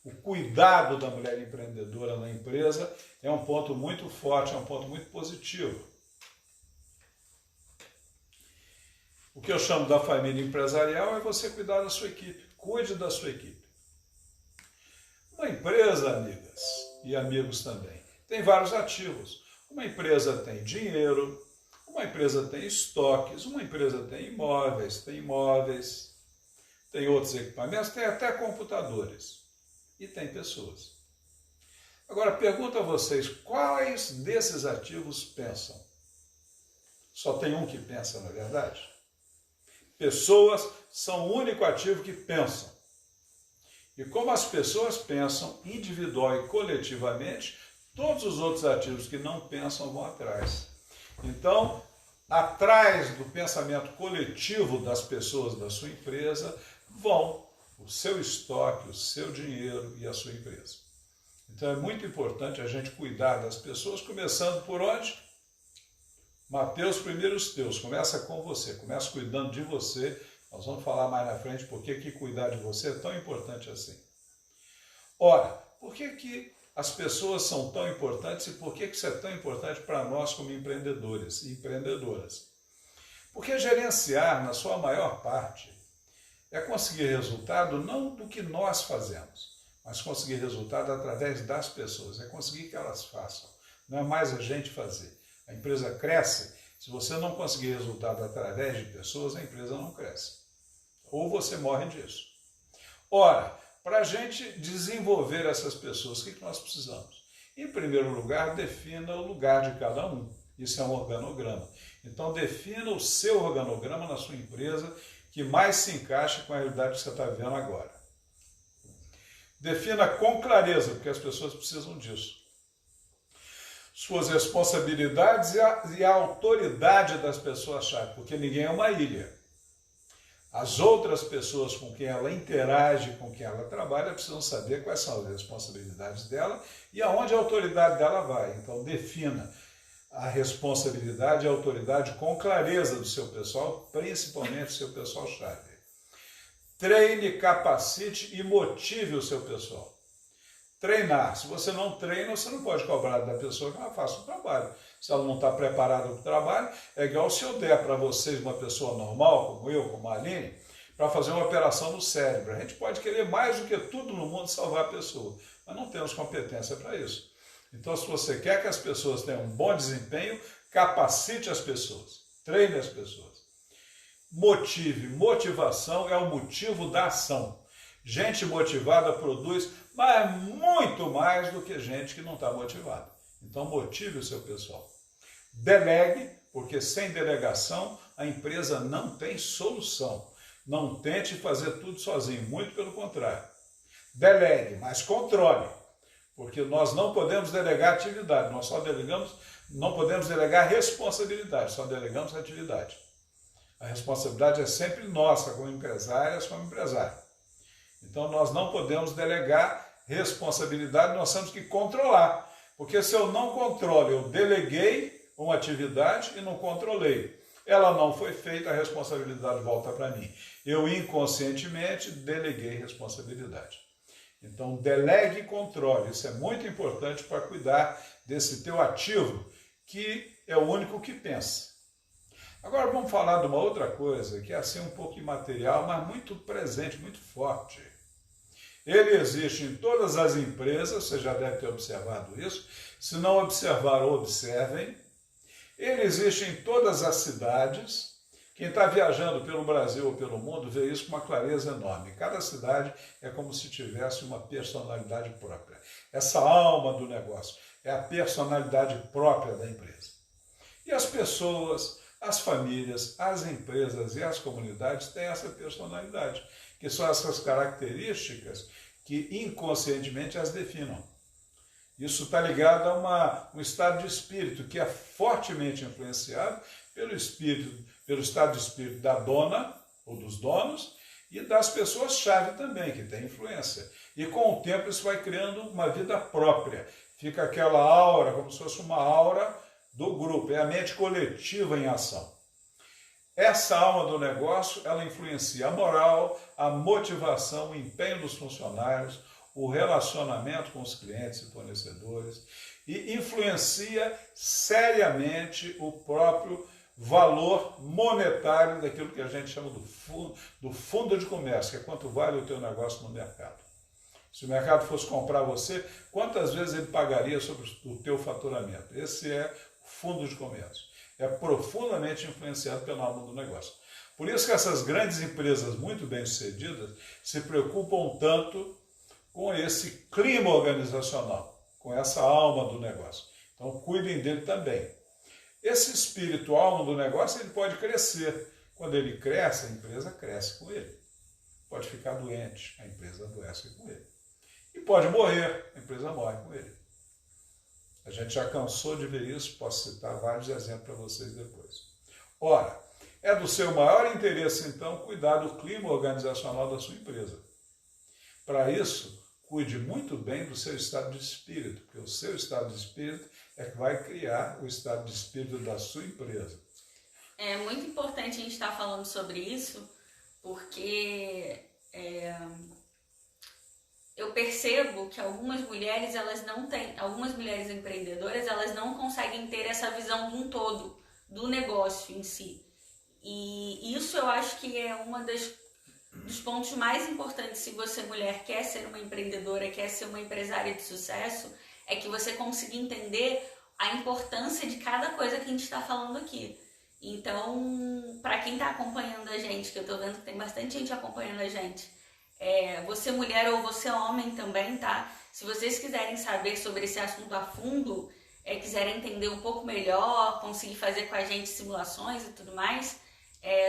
O cuidado da mulher empreendedora na empresa é um ponto muito forte, é um ponto muito positivo. O que eu chamo da família empresarial é você cuidar da sua equipe. Cuide da sua equipe. Uma empresa, amigas e amigos também, tem vários ativos. Uma empresa tem dinheiro, uma empresa tem estoques, uma empresa tem imóveis, tem outros equipamentos, tem até computadores e tem pessoas. Agora, pergunto a vocês, quais desses ativos pensam? Só tem um que pensa, na verdade? Pessoas são o único ativo que pensam. E como as pessoas pensam individual e coletivamente, todos os outros ativos que não pensam vão atrás. Então, atrás do pensamento coletivo das pessoas da sua empresa, vão o seu estoque, o seu dinheiro e a sua empresa. Então, é muito importante a gente cuidar das pessoas, começando por onde? Mateus, primeiro os teus, começa com você, começa cuidando de você. Nós vamos falar mais na frente por que cuidar de você é tão importante assim. Ora, por que as pessoas são tão importantes e por que isso é tão importante para nós como empreendedores e empreendedoras? Porque gerenciar, na sua maior parte, é conseguir resultado não do que nós fazemos, mas conseguir resultado através das pessoas, é conseguir que elas façam, não é mais a gente fazer. A empresa cresce, se você não conseguir resultado através de pessoas, a empresa não cresce. Ou você morre disso. Ora, para a gente desenvolver essas pessoas, o que nós precisamos? Em primeiro lugar, defina o lugar de cada um. Isso é um organograma. Então, defina o seu organograma na sua empresa que mais se encaixe com a realidade que você está vivendo agora. Defina com clareza, porque as pessoas precisam disso. Suas responsabilidades e a autoridade das pessoas-chave, porque ninguém é uma ilha. As outras pessoas com quem ela interage, com quem ela trabalha, precisam saber quais são as responsabilidades dela e aonde a autoridade dela vai. Então, defina a responsabilidade e a autoridade com clareza do seu pessoal, principalmente do seu pessoal-chave. Treine, capacite e motive o seu pessoal. Treinar. Se você não treina, você não pode cobrar da pessoa que ela faça o trabalho. Se ela não está preparada para o trabalho, é igual se eu der para vocês uma pessoa normal, como eu, como a Aline, para fazer uma operação no cérebro. A gente pode querer mais do que tudo no mundo salvar a pessoa, mas não temos competência para isso. Então, se você quer que as pessoas tenham um bom desempenho, capacite as pessoas, treine as pessoas. Motive. Motivação é o motivo da ação. Gente motivada produz, mas muito mais do que gente que não está motivada. Então, motive o seu pessoal. Delegue, porque sem delegação a empresa não tem solução. Não tente fazer tudo sozinho, muito pelo contrário. Delegue, mas controle, porque nós não podemos delegar atividade, nós só delegamos, não podemos delegar responsabilidade, só delegamos atividade. A responsabilidade é sempre nossa, como empresárias, como empresário. Então, nós não podemos delegar responsabilidade, nós temos que controlar. Porque se eu não controlo, eu deleguei uma atividade e não controlei. Ela não foi feita, a responsabilidade volta para mim. Eu inconscientemente deleguei responsabilidade. Então, delegue e controle. Isso é muito importante para cuidar desse teu ativo, que é o único que pensa. Agora vamos falar de uma outra coisa, que é assim um pouco imaterial, mas muito presente, muito forte. Ele existe em todas as empresas, você já deve ter observado isso. Se não observaram, observem. Ele existe em todas as cidades. Quem está viajando pelo Brasil ou pelo mundo vê isso com uma clareza enorme. Cada cidade é como se tivesse uma personalidade própria. Essa alma do negócio é a personalidade própria da empresa. E as pessoas, as famílias, as empresas e as comunidades têm essa personalidade, que são essas características que inconscientemente as definam. Isso está ligado a um estado de espírito que é fortemente influenciado pelo estado de espírito da dona ou dos donos e das pessoas-chave também, que têm influência. E com o tempo isso vai criando uma vida própria. Fica aquela aura, como se fosse uma aura do grupo, é a mente coletiva em ação. Essa alma do negócio, ela influencia a moral, a motivação, o empenho dos funcionários, o relacionamento com os clientes e fornecedores e influencia seriamente o próprio valor monetário daquilo que a gente chama do fundo de comércio, que é quanto vale o teu negócio no mercado. Se o mercado fosse comprar você, quantas vezes ele pagaria sobre o teu faturamento? Esse é o fundo de comércio. É profundamente influenciado pela alma do negócio. Por isso que essas grandes empresas muito bem-sucedidas se preocupam tanto com esse clima organizacional, com essa alma do negócio. Então, cuidem dele também. Esse espírito alma do negócio, ele pode crescer. Quando ele cresce, a empresa cresce com ele. Pode ficar doente, a empresa adoece com ele. E pode morrer, a empresa morre com ele. A gente já cansou de ver isso, posso citar vários exemplos para vocês depois. Ora, é do seu maior interesse, então, cuidar do clima organizacional da sua empresa. Para isso, cuide muito bem do seu estado de espírito, porque o seu estado de espírito é que vai criar o estado de espírito da sua empresa. É muito importante a gente estar falando sobre isso, porque eu percebo que algumas mulheres empreendedoras, elas não conseguem ter essa visão de um todo, do negócio em si. E isso eu acho que é dos pontos mais importantes se você, mulher, quer ser uma empreendedora, quer ser uma empresária de sucesso, é que você consiga entender a importância de cada coisa que a gente está falando aqui. Então, para quem está acompanhando a gente, que eu estou vendo que tem bastante gente acompanhando a gente, você mulher ou você homem também, tá? Se vocês quiserem saber sobre esse assunto a fundo, quiserem entender um pouco melhor, conseguir fazer com a gente simulações e tudo mais,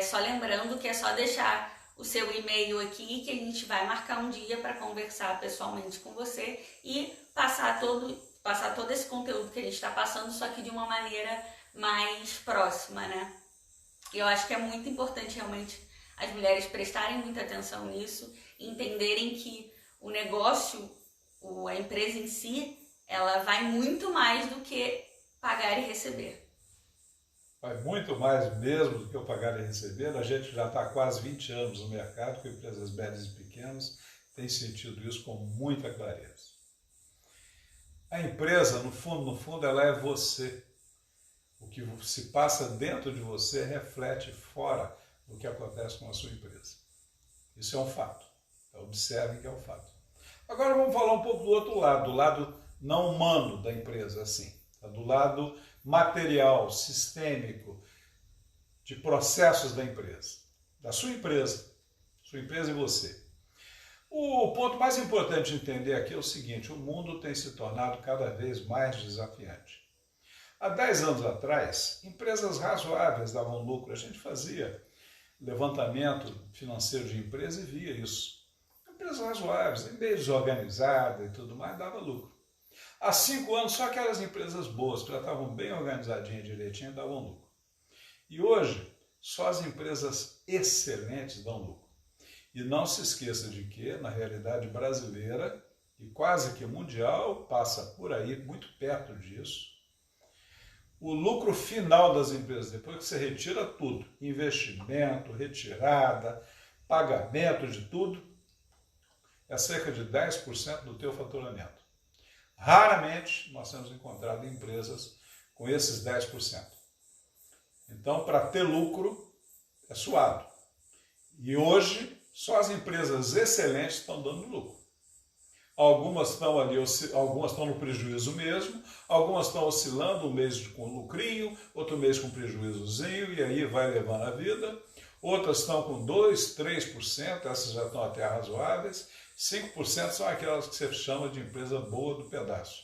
só lembrando que é só deixar o seu e-mail aqui que a gente vai marcar um dia para conversar pessoalmente com você e passar todo esse conteúdo que a gente está passando, só que de uma maneira mais próxima, né? E eu acho que é muito importante realmente as mulheres prestarem muita atenção nisso, entenderem que o negócio, a empresa em si, ela vai muito mais do que pagar e receber. Vai muito mais mesmo do que o pagar e receber. A gente já está há quase 20 anos no mercado, com empresas médias e pequenas, tem sentido isso com muita clareza. A empresa, no fundo, ela é você. O que se passa dentro de você reflete fora do que acontece com a sua empresa. Isso é um fato. Então, observem que é um fato. Agora vamos falar um pouco do lado não humano da empresa, assim, do lado material, sistêmico, de processos da empresa, da sua empresa e você. O ponto mais importante de entender aqui é o seguinte: o mundo tem se tornado cada vez mais desafiante. Há 10 anos atrás, empresas razoáveis davam lucro. A gente fazia levantamento financeiro de empresa e via isso. Empresas razoáveis, meio desorganizada e tudo mais, dava lucro. Há 5 anos, só aquelas empresas boas, que já estavam bem organizadinhas, direitinho, davam lucro. E hoje, só as empresas excelentes dão lucro. E não se esqueça de que, na realidade brasileira, e quase que mundial, passa por aí, muito perto disso, o lucro final das empresas, depois que você retira tudo, investimento, retirada, pagamento de tudo, é cerca de 10% do teu faturamento. Raramente nós temos encontrado empresas com esses 10%. Então, para ter lucro, é suado. E hoje, só as empresas excelentes estão dando lucro. Algumas estão ali, algumas estão no prejuízo mesmo, algumas estão oscilando, um mês com lucrinho, outro mês com prejuízozinho, e aí vai levando a vida. Outras estão com 2%, 3%, essas já estão até razoáveis. 5% são aquelas que você chama de empresa boa do pedaço.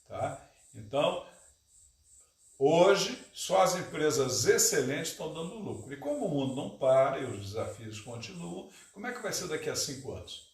Tá? Então, hoje, só as empresas excelentes estão dando lucro. E como o mundo não para e os desafios continuam, como é que vai ser daqui a 5 anos?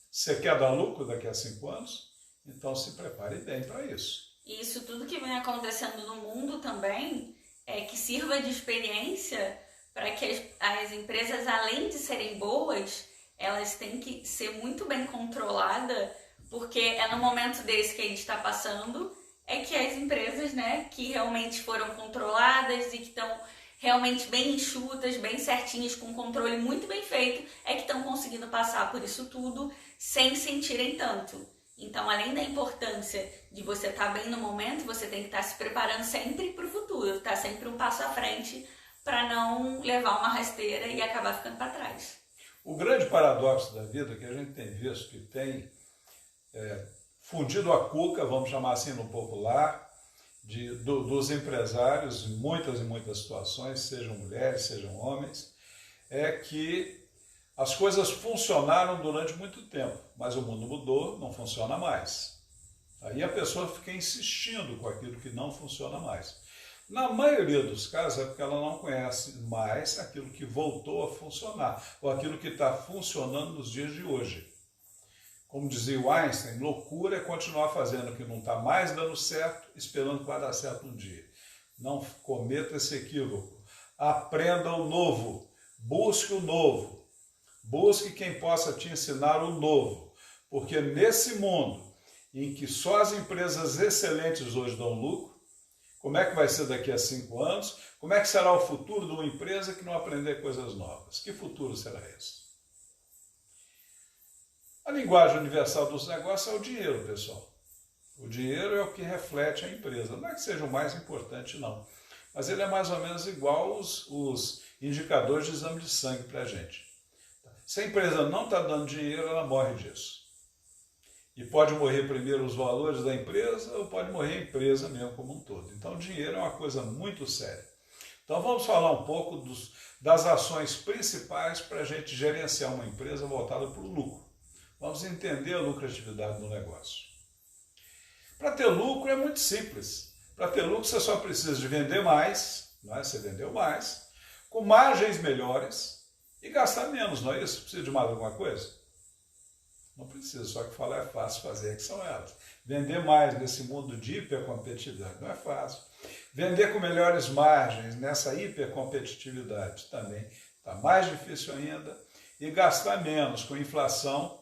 Você quer dar lucro daqui a 5 anos? Então se prepare bem para isso. E isso tudo que vem acontecendo no mundo também é que sirva de experiência para que as empresas, além de serem boas, elas têm que ser muito bem controladas, porque é no momento desse que a gente está passando, é que as empresas, né, que realmente foram controladas e que estão realmente bem enxutas, bem certinhas, com controle muito bem feito, é que estão conseguindo passar por isso tudo sem sentirem tanto. Então, além da importância de você estar bem no momento, você tem que estar se preparando sempre para o futuro, estar sempre um passo à frente para não levar uma rasteira e acabar ficando para trás. O grande paradoxo da vida que a gente tem visto, que tem fundido a cuca, vamos chamar assim no popular, dos empresários em muitas situações, sejam mulheres, sejam homens, é que as coisas funcionaram durante muito tempo, mas o mundo mudou, não funciona mais. Aí a pessoa fica insistindo com aquilo que não funciona mais. Na maioria dos casos é porque ela não conhece mais aquilo que voltou a funcionar, ou aquilo que está funcionando nos dias de hoje. Como dizia o Einstein, loucura é continuar fazendo o que não está mais dando certo, esperando que vai dar certo um dia. Não cometa esse equívoco. Aprenda o novo, busque o novo, busque quem possa te ensinar o novo, porque nesse mundo em que só as empresas excelentes hoje dão lucro, como é que vai ser daqui a 5 anos? Como é que será o futuro de uma empresa que não aprender coisas novas? Que futuro será esse? A linguagem universal dos negócios é o dinheiro, pessoal. O dinheiro é o que reflete a empresa. Não é que seja o mais importante, não. Mas ele é mais ou menos igual os indicadores de exame de sangue para a gente. Se a empresa não está dando dinheiro, ela morre disso. E pode morrer primeiro os valores da empresa ou pode morrer a empresa mesmo como um todo. Então, o dinheiro é uma coisa muito séria. Então, vamos falar um pouco das ações principais para a gente gerenciar uma empresa voltada para o lucro. Vamos entender a lucratividade do negócio. Para ter lucro é muito simples. Para ter lucro você só precisa de vender mais, não é? Você vendeu mais, com margens melhores e gastar menos, não é isso? Precisa de mais alguma coisa? Não precisa, só que falar é fácil, fazer é que são elas. Vender mais nesse mundo de hipercompetitividade não é fácil. Vender com melhores margens nessa hipercompetitividade também está mais difícil ainda. E gastar menos com inflação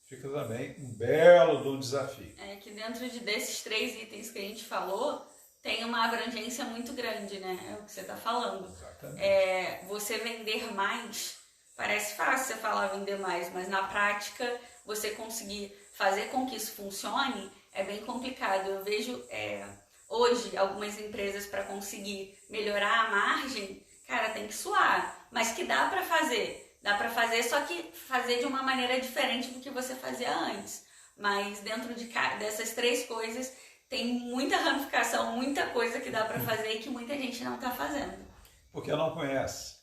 fica também um belo de um desafio. É que dentro desses 3 itens que a gente falou, tem uma abrangência muito grande, né? É o que você está falando. Exatamente. Você vender mais, parece fácil você falar vender mais, mas na prática, você conseguir fazer com que isso funcione é bem complicado. Eu vejo hoje algumas empresas para conseguir melhorar a margem, cara, tem que suar, mas que dá para fazer. Dá para fazer, só que fazer de uma maneira diferente do que você fazia antes. Mas dentro dessas 3 coisas, tem muita ramificação, muita coisa que dá para fazer e que muita gente não está fazendo. Porque não conhece.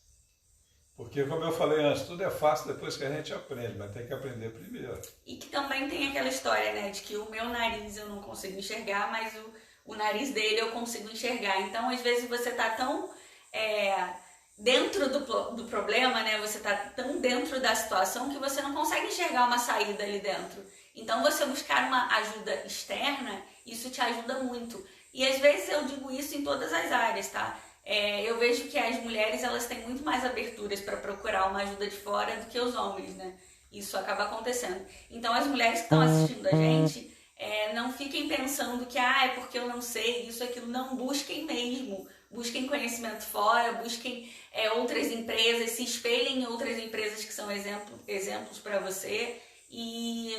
Porque, como eu falei antes, tudo é fácil depois que a gente aprende, mas tem que aprender primeiro. E que também tem aquela história, né, de que o meu nariz eu não consigo enxergar, mas o nariz dele eu consigo enxergar. Então, às vezes, você está tão dentro do problema, né? Você está tão dentro da situação que você não consegue enxergar uma saída ali dentro. Então, você buscar uma ajuda externa, isso te ajuda muito. E às vezes eu digo isso em todas as áreas, tá? Eu vejo que as mulheres, elas têm muito mais aberturas para procurar uma ajuda de fora do que os homens, né? Isso acaba acontecendo. Então, as mulheres que estão assistindo a gente, não fiquem pensando que, é porque eu não sei, isso, aquilo. Não, busquem mesmo. Busquem conhecimento fora, busquem outras empresas, se espelhem em outras empresas que são exemplos para você. E,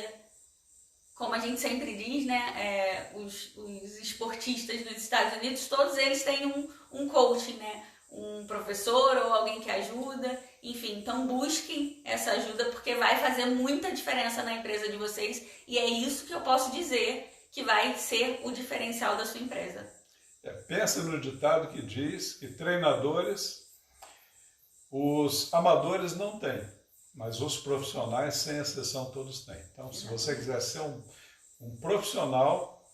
como a gente sempre diz, né, os esportistas nos Estados Unidos, todos eles têm um coach, né, um professor ou alguém que ajuda, enfim, então busquem essa ajuda porque vai fazer muita diferença na empresa de vocês e é isso que eu posso dizer que vai ser o diferencial da sua empresa. Pensa no ditado que diz que treinadores, os amadores não têm, mas os profissionais, sem exceção, todos têm. Então, se você quiser ser um profissional,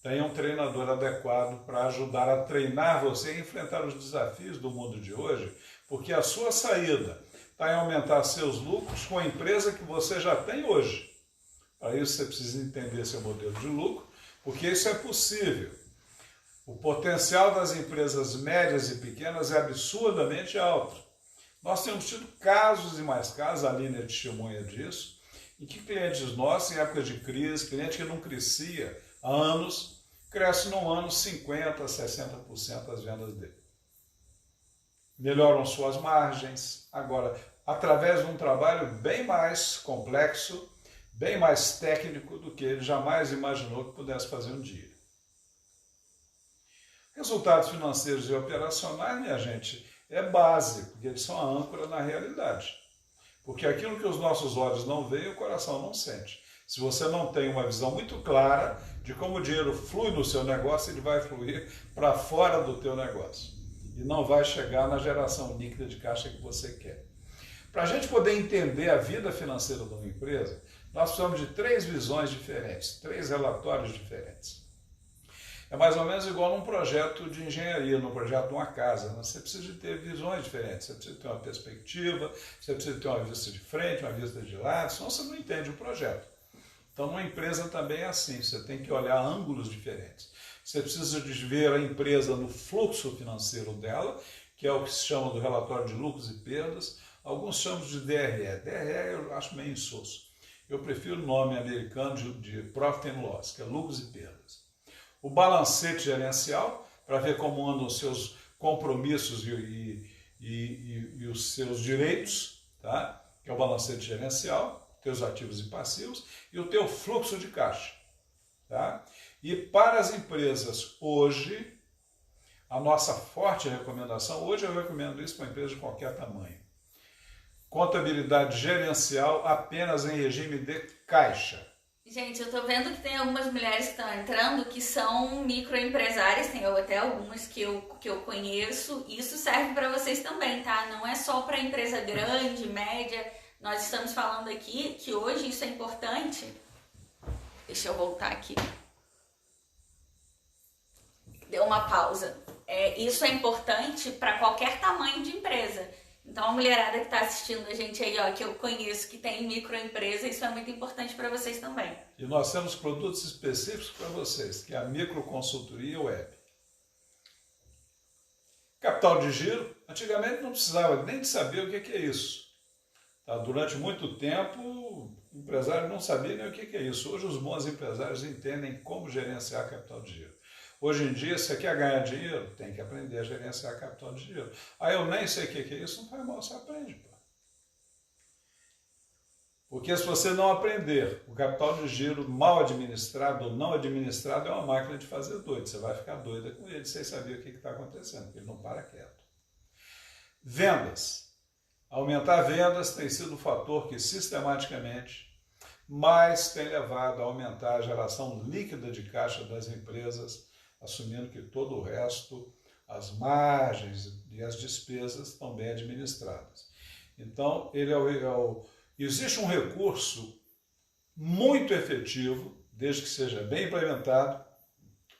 tenha um treinador adequado para ajudar a treinar você a enfrentar os desafios do mundo de hoje, porque a sua saída está em aumentar seus lucros com a empresa que você já tem hoje. Para isso você precisa entender seu modelo de lucro, porque isso é possível. O potencial das empresas médias e pequenas é absurdamente alto. Nós temos tido casos e mais casos, a Aline é testemunha disso, em que clientes nossos, em época de crise, cliente que não crescia há anos, cresce num ano 50% a 60% das vendas dele. Melhoram suas margens, agora, através de um trabalho bem mais complexo, bem mais técnico do que ele jamais imaginou que pudesse fazer um dia. Resultados financeiros e operacionais, minha gente, é base, porque eles são a âncora na realidade. Porque aquilo que os nossos olhos não veem, o coração não sente. Se você não tem uma visão muito clara de como o dinheiro flui no seu negócio, ele vai fluir para fora do teu negócio. E não vai chegar na geração líquida de caixa que você quer. Para a gente poder entender a vida financeira de uma empresa, nós precisamos de 3 visões diferentes, 3 relatórios diferentes. É mais ou menos igual num projeto de engenharia, num projeto de uma casa. Você precisa de ter visões diferentes, você precisa ter uma perspectiva, você precisa ter uma vista de frente, uma vista de lado, senão você não entende o projeto. Então, uma empresa também é assim, você tem que olhar ângulos diferentes. Você precisa de ver a empresa no fluxo financeiro dela, que é o que se chama do relatório de lucros e perdas. Alguns chamam de DRE. DRE eu acho meio insosso. Eu prefiro o nome americano de Profit and Loss, que é lucros e perdas. O balancete gerencial, para ver como andam os seus compromissos e os seus direitos, tá? Que é o balancete gerencial, teus ativos e passivos, e o teu fluxo de caixa. Tá? E para as empresas hoje, a nossa forte recomendação, hoje eu recomendo isso para empresas de qualquer tamanho. Contabilidade gerencial apenas em regime de caixa. Gente, eu tô vendo que tem algumas mulheres que estão entrando que são microempresárias, tem até algumas que eu conheço, e isso serve para vocês também, tá? Não é só para empresa grande, média, nós estamos falando aqui que hoje isso é importante. Deixa eu voltar aqui. Deu uma pausa. Isso é importante para qualquer tamanho de empresa. Então, a mulherada que está assistindo a gente aí, ó, que eu conheço, que tem microempresa, isso é muito importante para vocês também. E nós temos produtos específicos para vocês, que é a microconsultoria web. Capital de giro, antigamente não precisava nem de saber o que é isso. Tá? Durante muito tempo, o empresário não sabia nem o que é isso. Hoje, os bons empresários entendem como gerenciar capital de giro. Hoje em dia, se você quer ganhar dinheiro, tem que aprender a gerenciar capital de giro. Aí eu nem sei o que é isso, não faz mal, você aprende. Pô. Porque se você não aprender, o capital de giro mal administrado ou não administrado é uma máquina de fazer doido. Você vai ficar doida com ele sem saber o que está acontecendo, porque ele não para quieto. Vendas. Aumentar vendas tem sido o fator que sistematicamente mais tem levado a aumentar a geração líquida de caixa das empresas, assumindo que todo o resto, as margens e as despesas estão bem administradas. Então, existe um recurso muito efetivo, desde que seja bem implementado,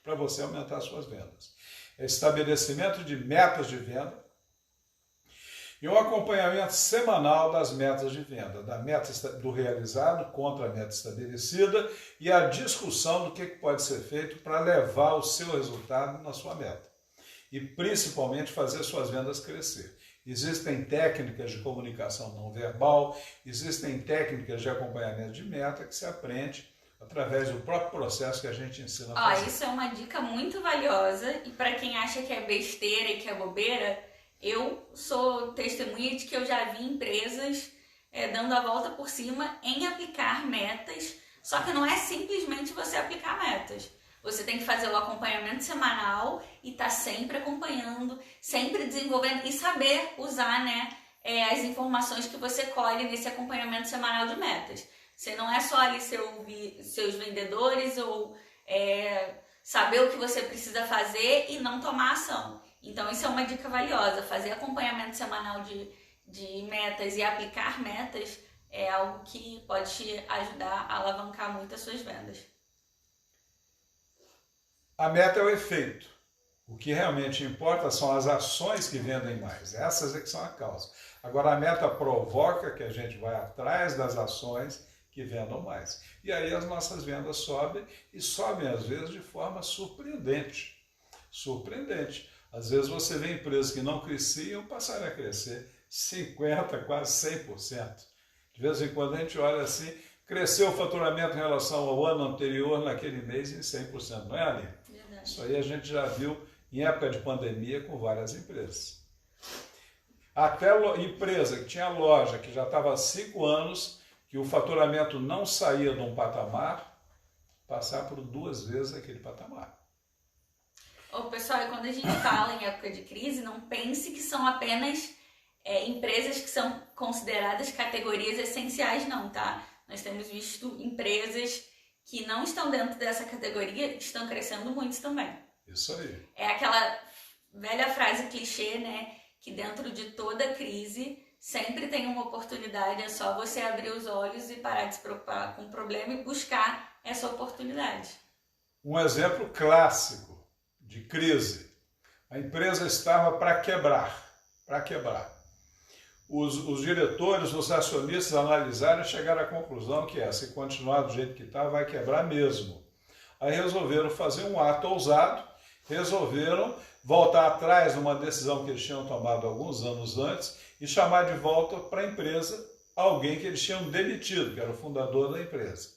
para você aumentar suas vendas. É estabelecimento de metas de venda e um acompanhamento semanal das metas de venda, da meta do realizado contra a meta estabelecida e a discussão do que pode ser feito para levar o seu resultado na sua meta. E principalmente fazer suas vendas crescer. Existem técnicas de comunicação não verbal, existem técnicas de acompanhamento de meta que se aprende através do próprio processo que a gente ensina a fazer. Isso é uma dica muito valiosa e para quem acha que é besteira e que é bobeira, eu sou testemunha de que eu já vi empresas dando a volta por cima em aplicar metas, só que não é simplesmente você aplicar metas. Você tem que fazer o acompanhamento semanal e estar sempre acompanhando, sempre desenvolvendo e saber usar, né, as informações que você colhe nesse acompanhamento semanal de metas. Você não é só ali seus vendedores ou saber o que você precisa fazer e não tomar ação. Então isso é uma dica valiosa, fazer acompanhamento semanal de metas e aplicar metas é algo que pode te ajudar a alavancar muito as suas vendas. A meta é o efeito. O que realmente importa são as ações que vendem mais. Essas é que são a causa. Agora a meta provoca que a gente vai atrás das ações que vendam mais. E aí as nossas vendas sobem e sobem às vezes de forma surpreendente. Surpreendente. Às vezes você vê empresas que não cresciam passarem a crescer 50%, quase 100%. De vez em quando a gente olha assim, cresceu o faturamento em relação ao ano anterior naquele mês em 100%, não é, Aline? Verdade. Isso aí a gente já viu em época de pandemia com várias empresas. Até empresa que tinha loja, que já estava há 5 anos, que o faturamento não saía de um patamar, passar por 2 vezes aquele patamar. Ô, pessoal, e quando a gente fala em época de crise, não pense que são apenas empresas que são consideradas categorias essenciais, não, tá? Nós temos visto empresas que não estão dentro dessa categoria que estão crescendo muito também. Isso aí. É aquela velha frase clichê, né? Que dentro de toda crise sempre tem uma oportunidade, é só você abrir os olhos e parar de se preocupar com o problema e buscar essa oportunidade. Um exemplo clássico de crise. A empresa estava para quebrar. Os diretores, os acionistas analisaram e chegaram à conclusão que se continuar do jeito que está, vai quebrar mesmo. Aí resolveram fazer um ato ousado, resolveram voltar atrás numa decisão que eles tinham tomado alguns anos antes e chamar de volta para a empresa alguém que eles tinham demitido, que era o fundador da empresa.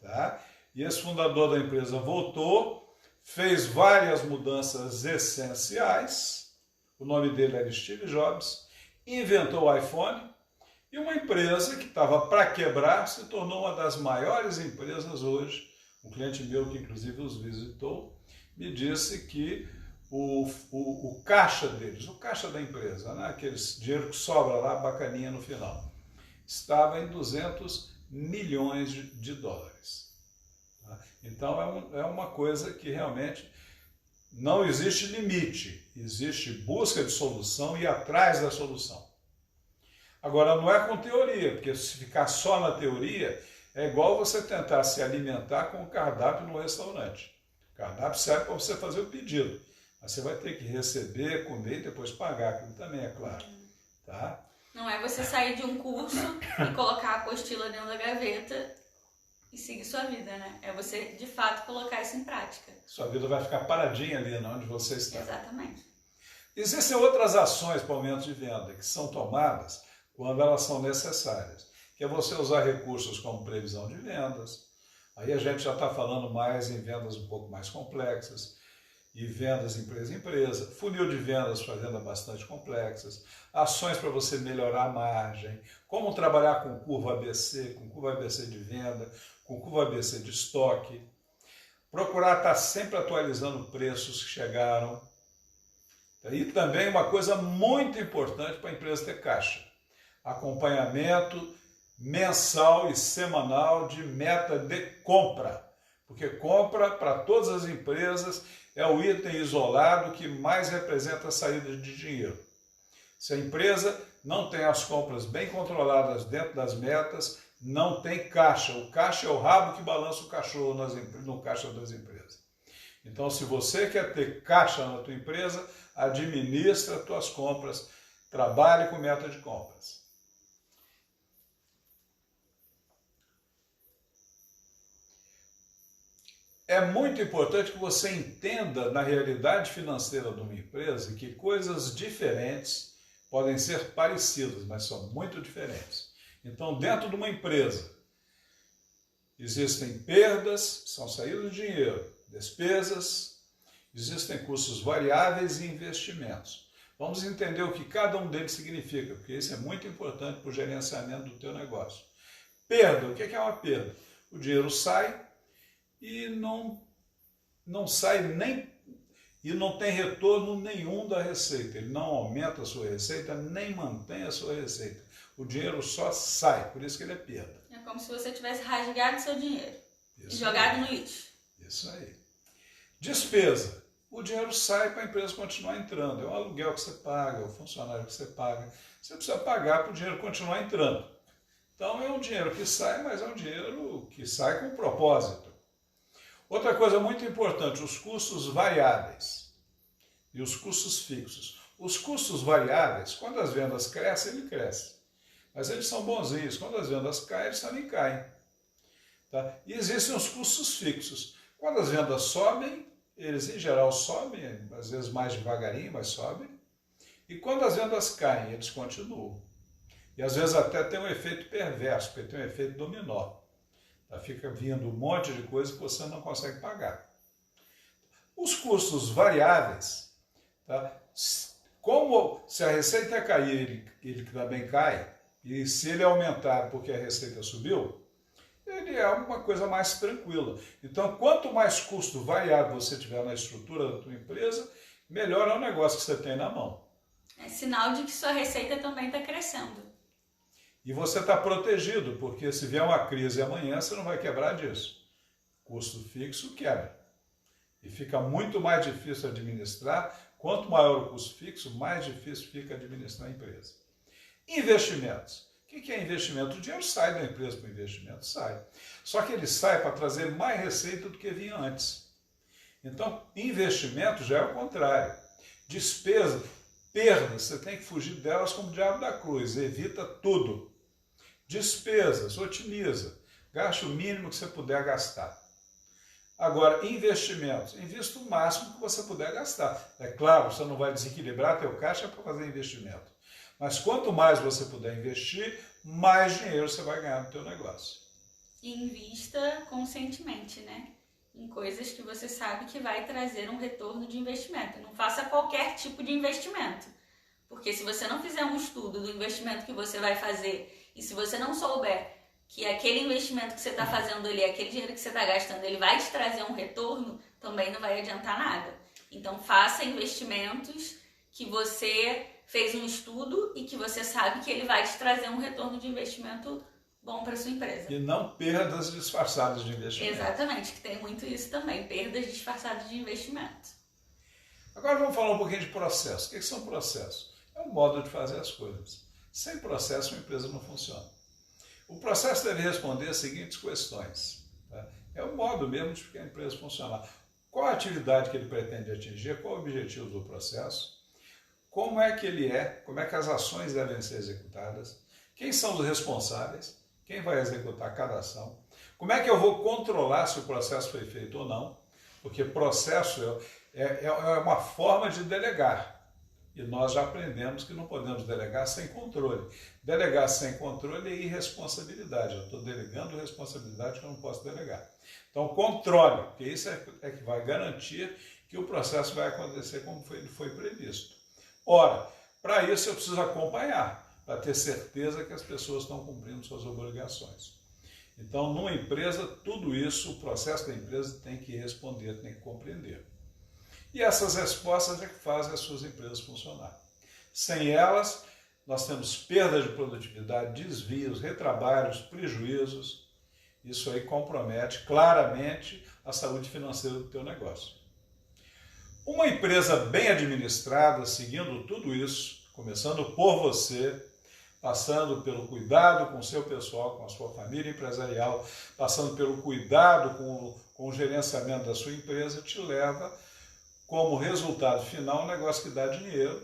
Tá? E esse fundador da empresa voltou, fez várias mudanças essenciais, o nome dele era Steve Jobs, inventou o iPhone e uma empresa que estava para quebrar se tornou uma das maiores empresas hoje. Um cliente meu que inclusive os visitou me disse que o caixa deles, o caixa da empresa, né, aquele dinheiro que sobra lá, bacaninha no final, estava em 200 milhões de dólares. Tá? Então é uma coisa que realmente não existe limite, existe busca de solução e ir atrás da solução. Agora, não é com teoria, porque se ficar só na teoria, é igual você tentar se alimentar com o cardápio no restaurante. O cardápio serve para você fazer o pedido, mas você vai ter que receber, comer e depois pagar, aquilo também é claro. Tá? Não é você sair de um curso e colocar a apostila dentro da gaveta e seguir sua vida, né? É você, de fato, colocar isso em prática. Sua vida vai ficar paradinha ali, onde você está. Exatamente. Existem outras ações para aumento de venda que são tomadas quando elas são necessárias, que é você usar recursos como previsão de vendas. Aí a gente já está falando mais em vendas um pouco mais complexas, e vendas empresa a empresa, funil de vendas para vendas bastante complexas, ações para você melhorar a margem, como trabalhar com curva ABC, com curva ABC de venda, com curva ABC de estoque, procurar estar sempre atualizando preços que chegaram. E também uma coisa muito importante para a empresa ter caixa, acompanhamento mensal e semanal de meta de compra, porque compra para todas as empresas é o item isolado que mais representa a saída de dinheiro. Se a empresa não tem as compras bem controladas dentro das metas, não tem caixa. O caixa é o rabo que balança o cachorro no caixa das empresas. Então, se você quer ter caixa na tua empresa, administra as tuas compras, trabalhe com meta de compras. É muito importante que você entenda na realidade financeira de uma empresa que coisas diferentes podem ser parecidas, mas são muito diferentes. Então, dentro de uma empresa, existem perdas, são saídas de dinheiro, despesas, existem custos variáveis e investimentos. Vamos entender o que cada um deles significa, porque isso é muito importante para o gerenciamento do teu negócio. Perda, o que é uma perda? O dinheiro sai e não não sai nem e não tem retorno nenhum da receita. Ele não aumenta a sua receita, nem mantém a sua receita. O dinheiro só sai, por isso que ele é perda. É como se você tivesse rasgado seu dinheiro e Isso jogado aí. no lixo. Isso aí. Despesa. O dinheiro sai para a empresa continuar entrando. É o aluguel que você paga, é o funcionário que você paga. Você precisa pagar para o dinheiro continuar entrando. Então é um dinheiro que sai, mas é um dinheiro que sai com propósito. Outra coisa muito importante, os custos variáveis e os custos fixos. Os custos variáveis, quando as vendas crescem, ele cresce. Mas eles são bonzinhos. Quando as vendas caem, eles também caem. Tá? E existem os custos fixos. Quando as vendas sobem, eles em geral sobem, às vezes mais devagarinho, mas sobem. E quando as vendas caem, eles continuam. E às vezes até tem um efeito perverso, porque tem um efeito dominó. Tá? Fica vindo um monte de coisa que você não consegue pagar. Os custos variáveis, tá? Como se a receita cair, ele também cai, e se ele aumentar porque a receita subiu, ele é uma coisa mais tranquila. Então, quanto mais custo variável você tiver na estrutura da tua empresa, melhor é o negócio que você tem na mão. É sinal de que sua receita também está crescendo. E você está protegido, porque se vier uma crise amanhã, você não vai quebrar disso. Custo fixo quebra. E fica muito mais difícil administrar. Quanto maior o custo fixo, mais difícil fica administrar a empresa. Investimentos. O que é investimento? O dinheiro sai da empresa para o investimento? Sai. Só que ele sai para trazer mais receita do que vinha antes. Então, investimento já é o contrário. Despesa, perdas, você tem que fugir delas como o diabo da cruz. Evita tudo. Despesas, otimiza. Gaste o mínimo que você puder gastar. Agora, investimentos. Invista o máximo que você puder gastar. É claro, você não vai desequilibrar teu caixa para fazer investimento. Mas quanto mais você puder investir, mais dinheiro você vai ganhar no teu negócio. E invista conscientemente, né? Em coisas que você sabe que vai trazer um retorno de investimento. Não faça qualquer tipo de investimento. Porque se você não fizer um estudo do investimento que você vai fazer e se você não souber que aquele investimento que você está fazendo ali, aquele dinheiro que você está gastando, ele vai te trazer um retorno, também não vai adiantar nada. Então faça investimentos que você fez um estudo e que você sabe que ele vai te trazer um retorno de investimento bom para sua empresa. E não perdas disfarçadas de investimento. Exatamente, que tem muito isso também, perdas disfarçadas de investimento. Agora vamos falar um pouquinho de processo. O que são processos? É um modo de fazer as coisas. Sem processo, uma empresa não funciona. O processo deve responder as seguintes questões. Tá? É o modo mesmo de a empresa funcionar. Qual a atividade que ele pretende atingir? Qual o objetivo do processo? Como é que ele é? Como é que as ações devem ser executadas? Quem são os responsáveis? Quem vai executar cada ação? Como é que eu vou controlar se o processo foi feito ou não? Porque processo é uma forma de delegar. E nós já aprendemos que não podemos delegar sem controle. Delegar sem controle é irresponsabilidade. Eu estou delegando responsabilidade que eu não posso delegar. Então, controle, porque isso é que vai garantir que o processo vai acontecer como foi previsto. Ora, para isso eu preciso acompanhar, para ter certeza que as pessoas estão cumprindo suas obrigações. Então, numa empresa, tudo isso, o processo da empresa tem que responder, tem que compreender. E essas respostas é que fazem as suas empresas funcionar. Sem elas, nós temos perda de produtividade, desvios, retrabalhos, prejuízos. Isso aí compromete claramente a saúde financeira do teu negócio. Uma empresa bem administrada, seguindo tudo isso, começando por você, passando pelo cuidado com o seu pessoal, com a sua família empresarial, passando pelo cuidado com o gerenciamento da sua empresa, te leva como resultado final um negócio que dá dinheiro,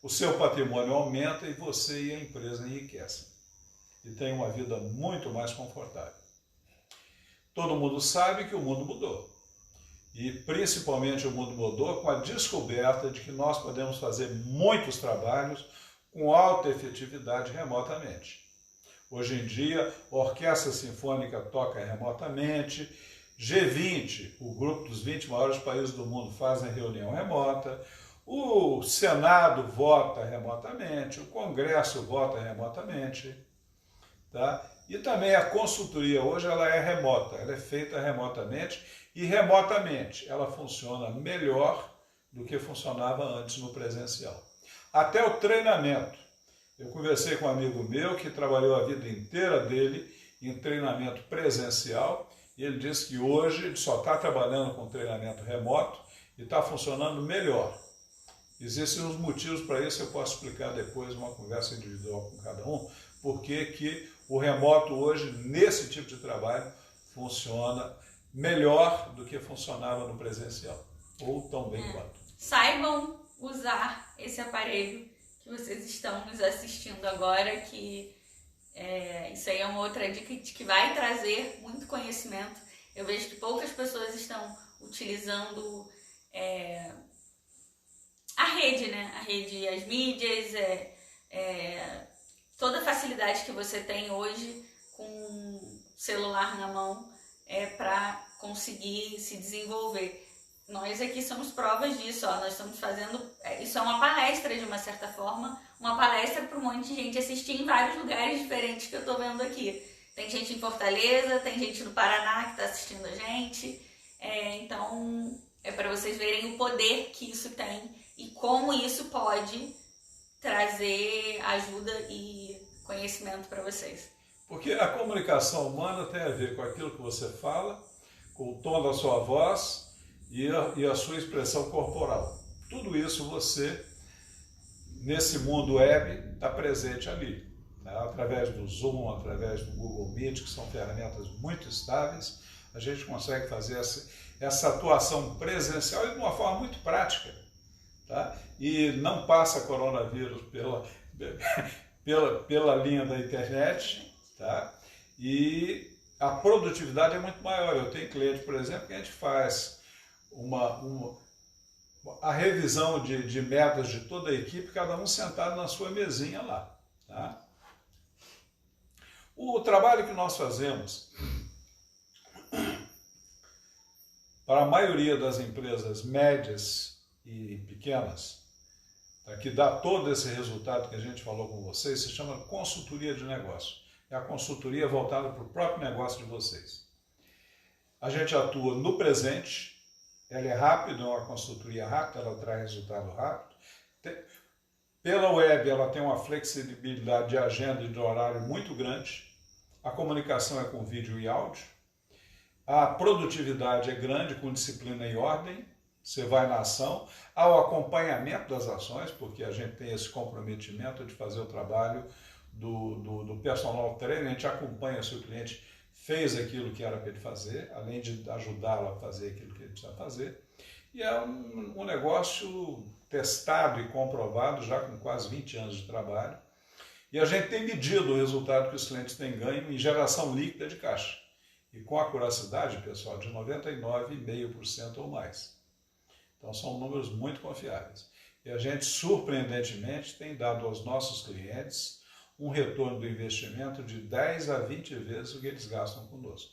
o seu patrimônio aumenta e você e a empresa enriquecem. E tem uma vida muito mais confortável. Todo mundo sabe que o mundo mudou. E principalmente o mundo mudou com a descoberta de que nós podemos fazer muitos trabalhos com alta efetividade remotamente. Hoje em dia, a Orquestra Sinfônica toca remotamente, G20, o grupo dos 20 maiores países do mundo, fazem reunião remota, o Senado vota remotamente, o Congresso vota remotamente. Tá? E também a consultoria hoje ela é remota, ela é feita remotamente e remotamente ela funciona melhor do que funcionava antes no presencial. Até o treinamento. Eu conversei com um amigo meu que trabalhou a vida inteira dele em treinamento presencial e ele disse que hoje ele só está trabalhando com treinamento remoto e está funcionando melhor. Existem uns motivos para isso, eu posso explicar depois numa conversa individual com cada um, porque que o remoto hoje, nesse tipo de trabalho, funciona melhor do que funcionava no presencial, ou tão bem quanto. Saibam usar esse aparelho que vocês estão nos assistindo agora, que isso aí é uma outra dica que vai trazer muito conhecimento. Eu vejo que poucas pessoas estão utilizando a rede, né? A rede, as mídias, toda a facilidade que você tem hoje com o celular na mão para conseguir se desenvolver. Nós aqui somos provas disso, ó. Nós estamos fazendo, isso é uma palestra de uma certa forma, uma palestra para um monte de gente assistir em vários lugares diferentes que eu estou vendo aqui. Tem gente em Fortaleza, tem gente no Paraná que está assistindo a gente, então é para vocês verem o poder que isso tem e como isso pode trazer ajuda e conhecimento para vocês. Porque a comunicação humana tem a ver com aquilo que você fala, com o tom da sua voz e a sua expressão corporal. Tudo isso você, nesse mundo web, está presente ali. Né? Através do Zoom, através do Google Meet, que são ferramentas muito estáveis, a gente consegue fazer essa atuação presencial e de uma forma muito prática. Tá? E não passa coronavírus pela linha da internet, tá? E a produtividade é muito maior. Eu tenho cliente, por exemplo, que a gente faz a revisão de metas de toda a equipe, cada um sentado na sua mesinha lá. Tá? O trabalho que nós fazemos para a maioria das empresas médias e pequenas, que dá todo esse resultado que a gente falou com vocês, se chama consultoria de negócio. É a consultoria voltada para o próprio negócio de vocês. A gente atua no presente, ela é rápida, é uma consultoria rápida, ela traz resultado rápido. Pela web, ela tem uma flexibilidade de agenda e de horário muito grande. A comunicação é com vídeo e áudio. A produtividade é grande, com disciplina e ordem. Você vai na ação, há o acompanhamento das ações, porque a gente tem esse comprometimento de fazer o trabalho do personal trainer, a gente acompanha se o cliente fez aquilo que era para ele fazer, além de ajudá-lo a fazer aquilo que ele precisa fazer. E é um negócio testado e comprovado já com quase 20 anos de trabalho. E a gente tem medido o resultado que os clientes têm ganho em geração líquida de caixa. E com acuracidade, pessoal, de 99,5% ou mais. Então são números muito confiáveis. E a gente, surpreendentemente, tem dado aos nossos clientes um retorno do investimento de 10 a 20 vezes o que eles gastam conosco.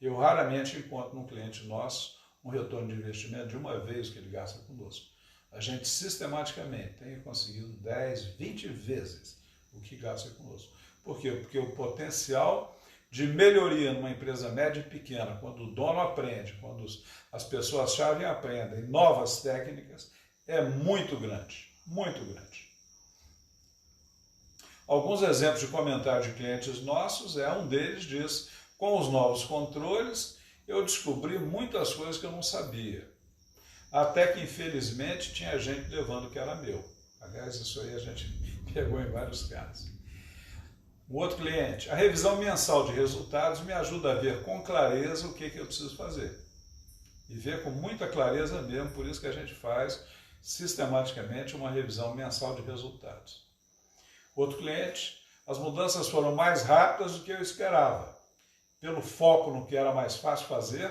Eu raramente encontro num cliente nosso um retorno de investimento de uma vez o que ele gasta conosco. A gente sistematicamente tem conseguido 10, 20 vezes o que gasta conosco. Por quê? Porque o potencial de melhoria numa empresa média e pequena, quando o dono aprende, quando as pessoas-chave aprendem novas técnicas, é muito grande, muito grande. Alguns exemplos de comentários de clientes nossos, um deles diz, com os novos controles, eu descobri muitas coisas que eu não sabia. Até que, infelizmente, tinha gente levando o que era meu. Aliás, isso aí a gente pegou em vários casos. Um outro cliente, a revisão mensal de resultados me ajuda a ver com clareza o que eu preciso fazer. E ver com muita clareza mesmo, por isso que a gente faz sistematicamente uma revisão mensal de resultados. Outro cliente, as mudanças foram mais rápidas do que eu esperava, pelo foco no que era mais fácil fazer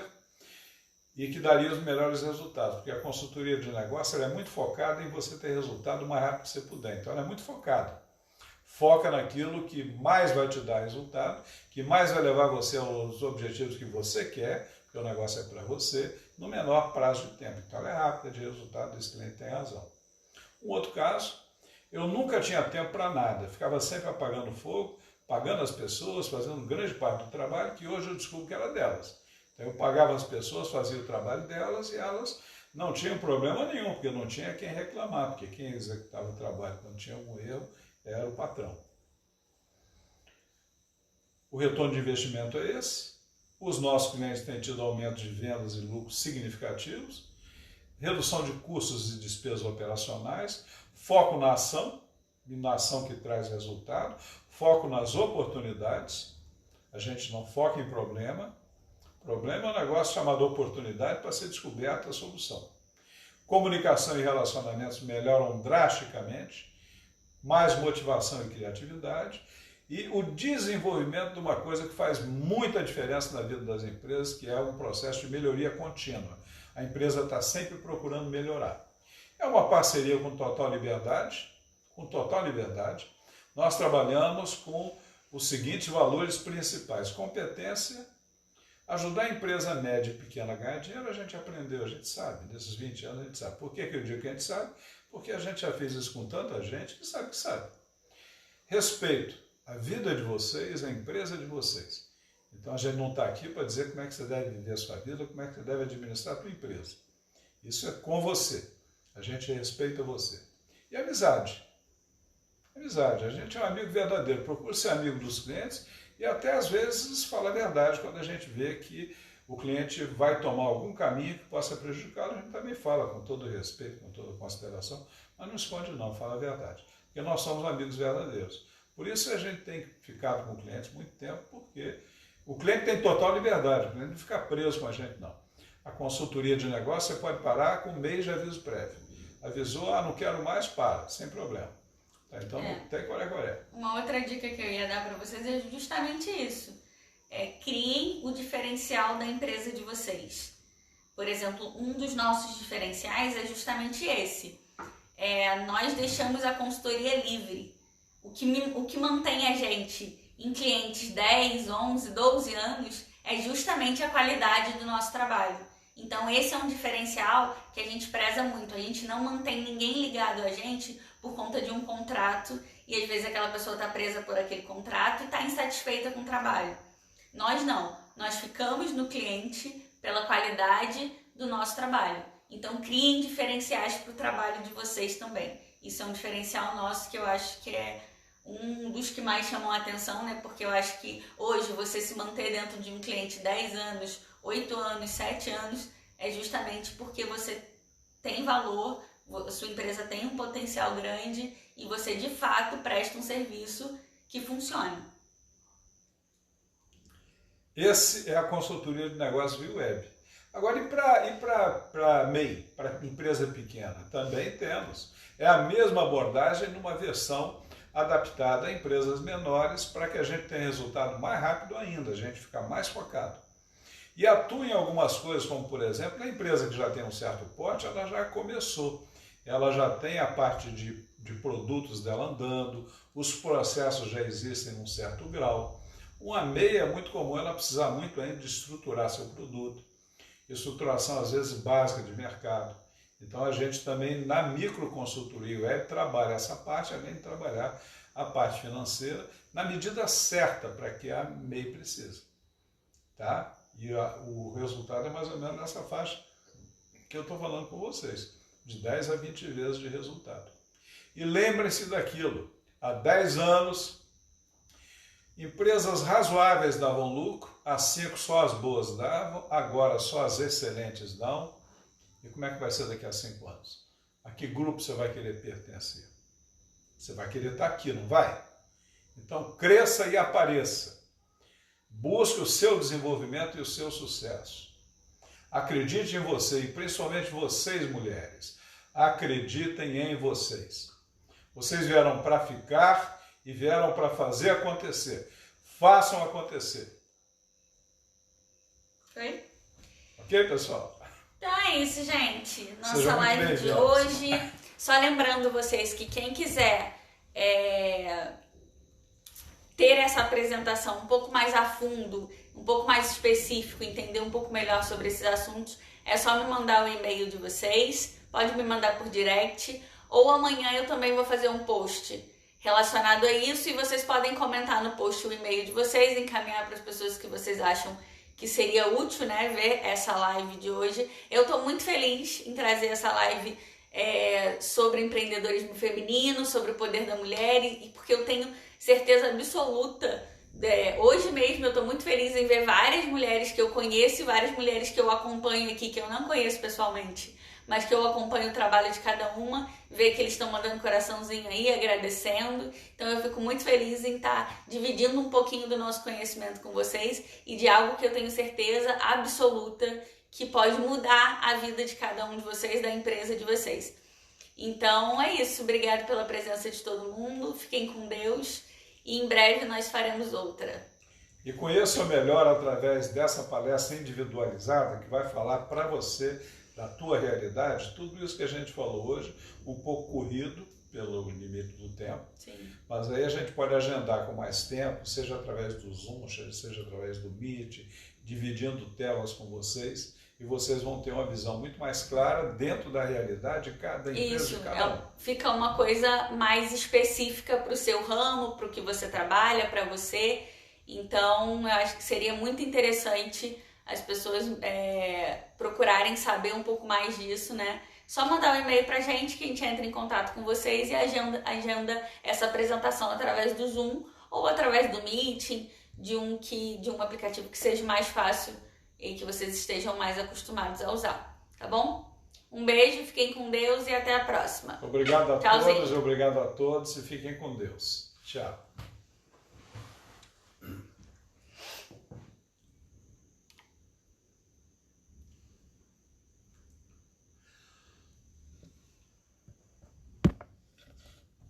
e que daria os melhores resultados, porque a consultoria de negócio ela é muito focada em você ter resultado o mais rápido que você puder, então ela é muito focada. Foca naquilo que mais vai te dar resultado, que mais vai levar você aos objetivos que você quer, porque o negócio é para você, no menor prazo de tempo. Então ela é rápida de resultado, esse cliente tem razão. Um outro caso, eu nunca tinha tempo para nada, ficava sempre apagando fogo, pagando as pessoas, fazendo grande parte do trabalho, que hoje eu descubro que era delas. Então eu pagava as pessoas, fazia o trabalho delas e elas não tinham problema nenhum, porque não tinha quem reclamar, porque quem executava o trabalho quando tinha algum erro era o patrão. O retorno de investimento é esse. Os nossos clientes têm tido aumento de vendas e lucros significativos, redução de custos e despesas operacionais, foco na ação, e na ação que traz resultado, foco nas oportunidades. A gente não foca em problema. Problema é um negócio chamado oportunidade para ser descoberta a solução. Comunicação e relacionamentos melhoram drasticamente, mais motivação e criatividade, e o desenvolvimento de uma coisa que faz muita diferença na vida das empresas, que é um processo de melhoria contínua. A empresa está sempre procurando melhorar. É uma parceria com total liberdade. Nós trabalhamos com os seguintes valores principais: competência, ajudar a empresa média e pequena a ganhar dinheiro. A gente aprendeu, a gente sabe, nesses 20 anos a gente sabe. Por que eu digo que a gente sabe? Porque a gente já fez isso com tanta gente que sabe. Respeito, a vida de vocês, a empresa de vocês. Então a gente não está aqui para dizer como é que você deve viver a sua vida, como é que você deve administrar a sua empresa. Isso é com você. A gente respeita você. E amizade. Amizade. A gente é um amigo verdadeiro. Procura ser amigo dos clientes e até às vezes fala a verdade quando a gente vê que o cliente vai tomar algum caminho que possa prejudicá-lo. A gente também fala com todo respeito, com toda consideração, mas não esconde não, fala a verdade. Porque nós somos amigos verdadeiros. Por isso a gente tem ficado com clientes muito tempo, porque o cliente tem total liberdade, o cliente não fica preso com a gente não. A consultoria de negócio você pode parar com um mês de aviso prévio. Avisou, não quero mais, para, sem problema. Tá, então não tem coré. Uma outra dica que eu ia dar para vocês é justamente isso. Criem o diferencial da empresa de vocês. Por exemplo, um dos nossos diferenciais é justamente esse. Nós deixamos a consultoria livre. O que mantém a gente em clientes 10, 11, 12 anos é justamente a qualidade do nosso trabalho. Então esse é um diferencial que a gente preza muito. A gente não mantém ninguém ligado a gente por conta de um contrato e às vezes aquela pessoa está presa por aquele contrato e está insatisfeita com o trabalho. Nós não. Nós ficamos no cliente pela qualidade do nosso trabalho. Então criem diferenciais para o trabalho de vocês também. Isso é um diferencial nosso que eu acho que é um dos que mais chamam a atenção, né? Porque eu acho que hoje você se manter dentro de um cliente 10 anos, 8 anos, 7 anos, é justamente porque você tem valor, a sua empresa tem um potencial grande e você de fato presta um serviço que funcione. Esse é a consultoria de negócios via web. Agora, e para MEI, para empresa pequena? Também temos. É a mesma abordagem numa versão adaptada a empresas menores para que a gente tenha resultado mais rápido ainda, a gente ficar mais focado. E atua em algumas coisas, como por exemplo, a empresa que já tem um certo porte, ela já começou. Ela já tem a parte de produtos dela andando, os processos já existem num certo grau. Uma MEI é muito comum, ela precisar muito ainda de estruturar seu produto. Estruturação, às vezes, básica de mercado. Então, a gente também, na microconsultoria web, trabalha essa parte, além de trabalhar a parte financeira, na medida certa para que a MEI precisa. Tá? E o resultado é mais ou menos nessa faixa que eu estou falando com vocês, de 10 a 20 vezes de resultado. E lembrem-se daquilo, há 10 anos, empresas razoáveis davam lucro, há 5 só as boas davam, agora só as excelentes dão. E como é que vai ser daqui a 5 anos? A que grupo você vai querer pertencer? Você vai querer estar aqui, não vai? Então cresça e apareça. Busque o seu desenvolvimento e o seu sucesso. Acredite em você e principalmente vocês, mulheres. Acreditem em vocês. Vocês vieram para ficar e vieram para fazer acontecer. Façam acontecer. Foi? Ok, pessoal? Então é isso, gente. Nossa Sejam muito live de bem-vindos. hoje. Só lembrando vocês que quem quiser ter essa apresentação um pouco mais a fundo, um pouco mais específico, entender um pouco melhor sobre esses assuntos, é só me mandar o e-mail de vocês. Pode me mandar por direct. Ou amanhã eu também vou fazer um post relacionado a isso, e vocês podem comentar no post o e-mail de vocês, encaminhar para as pessoas que vocês acham que seria útil, né, ver essa live de hoje. Eu estou muito feliz em trazer essa live sobre empreendedorismo feminino, sobre o poder da mulher, e porque eu tenho certeza absoluta, hoje mesmo eu estou muito feliz em ver várias mulheres que eu conheço e várias mulheres que eu acompanho aqui, que eu não conheço pessoalmente, mas que eu acompanho o trabalho de cada uma, ver que eles estão mandando coraçãozinho aí, agradecendo. Então eu fico muito feliz em estar dividindo um pouquinho do nosso conhecimento com vocês e de algo que eu tenho certeza absoluta que pode mudar a vida de cada um de vocês, da empresa de vocês. Então é isso, obrigado pela presença de todo mundo, fiquem com Deus e em breve nós faremos outra. E conheça melhor através dessa palestra individualizada que vai falar para você da tua realidade, tudo isso que a gente falou hoje, um pouco corrido pelo limite do tempo. Sim. Mas aí a gente pode agendar com mais tempo, seja através do Zoom, seja através do Meet, dividindo telas com vocês, e vocês vão ter uma visão muito mais clara dentro da realidade de cada empresa, Isso, de cada um. Fica uma coisa mais específica para o seu ramo, para o que você trabalha, para você. Então, eu acho que seria muito interessante as pessoas procurarem saber um pouco mais disso, né? Só mandar um e-mail pra gente que a gente entra em contato com vocês e agenda essa apresentação através do Zoom ou através do Meeting, de um aplicativo que seja mais fácil e que vocês estejam mais acostumados a usar, tá bom? Um beijo, fiquem com Deus e até a próxima. Obrigado a Tchauzinho. todas, obrigado a todos e fiquem com Deus. Tchau.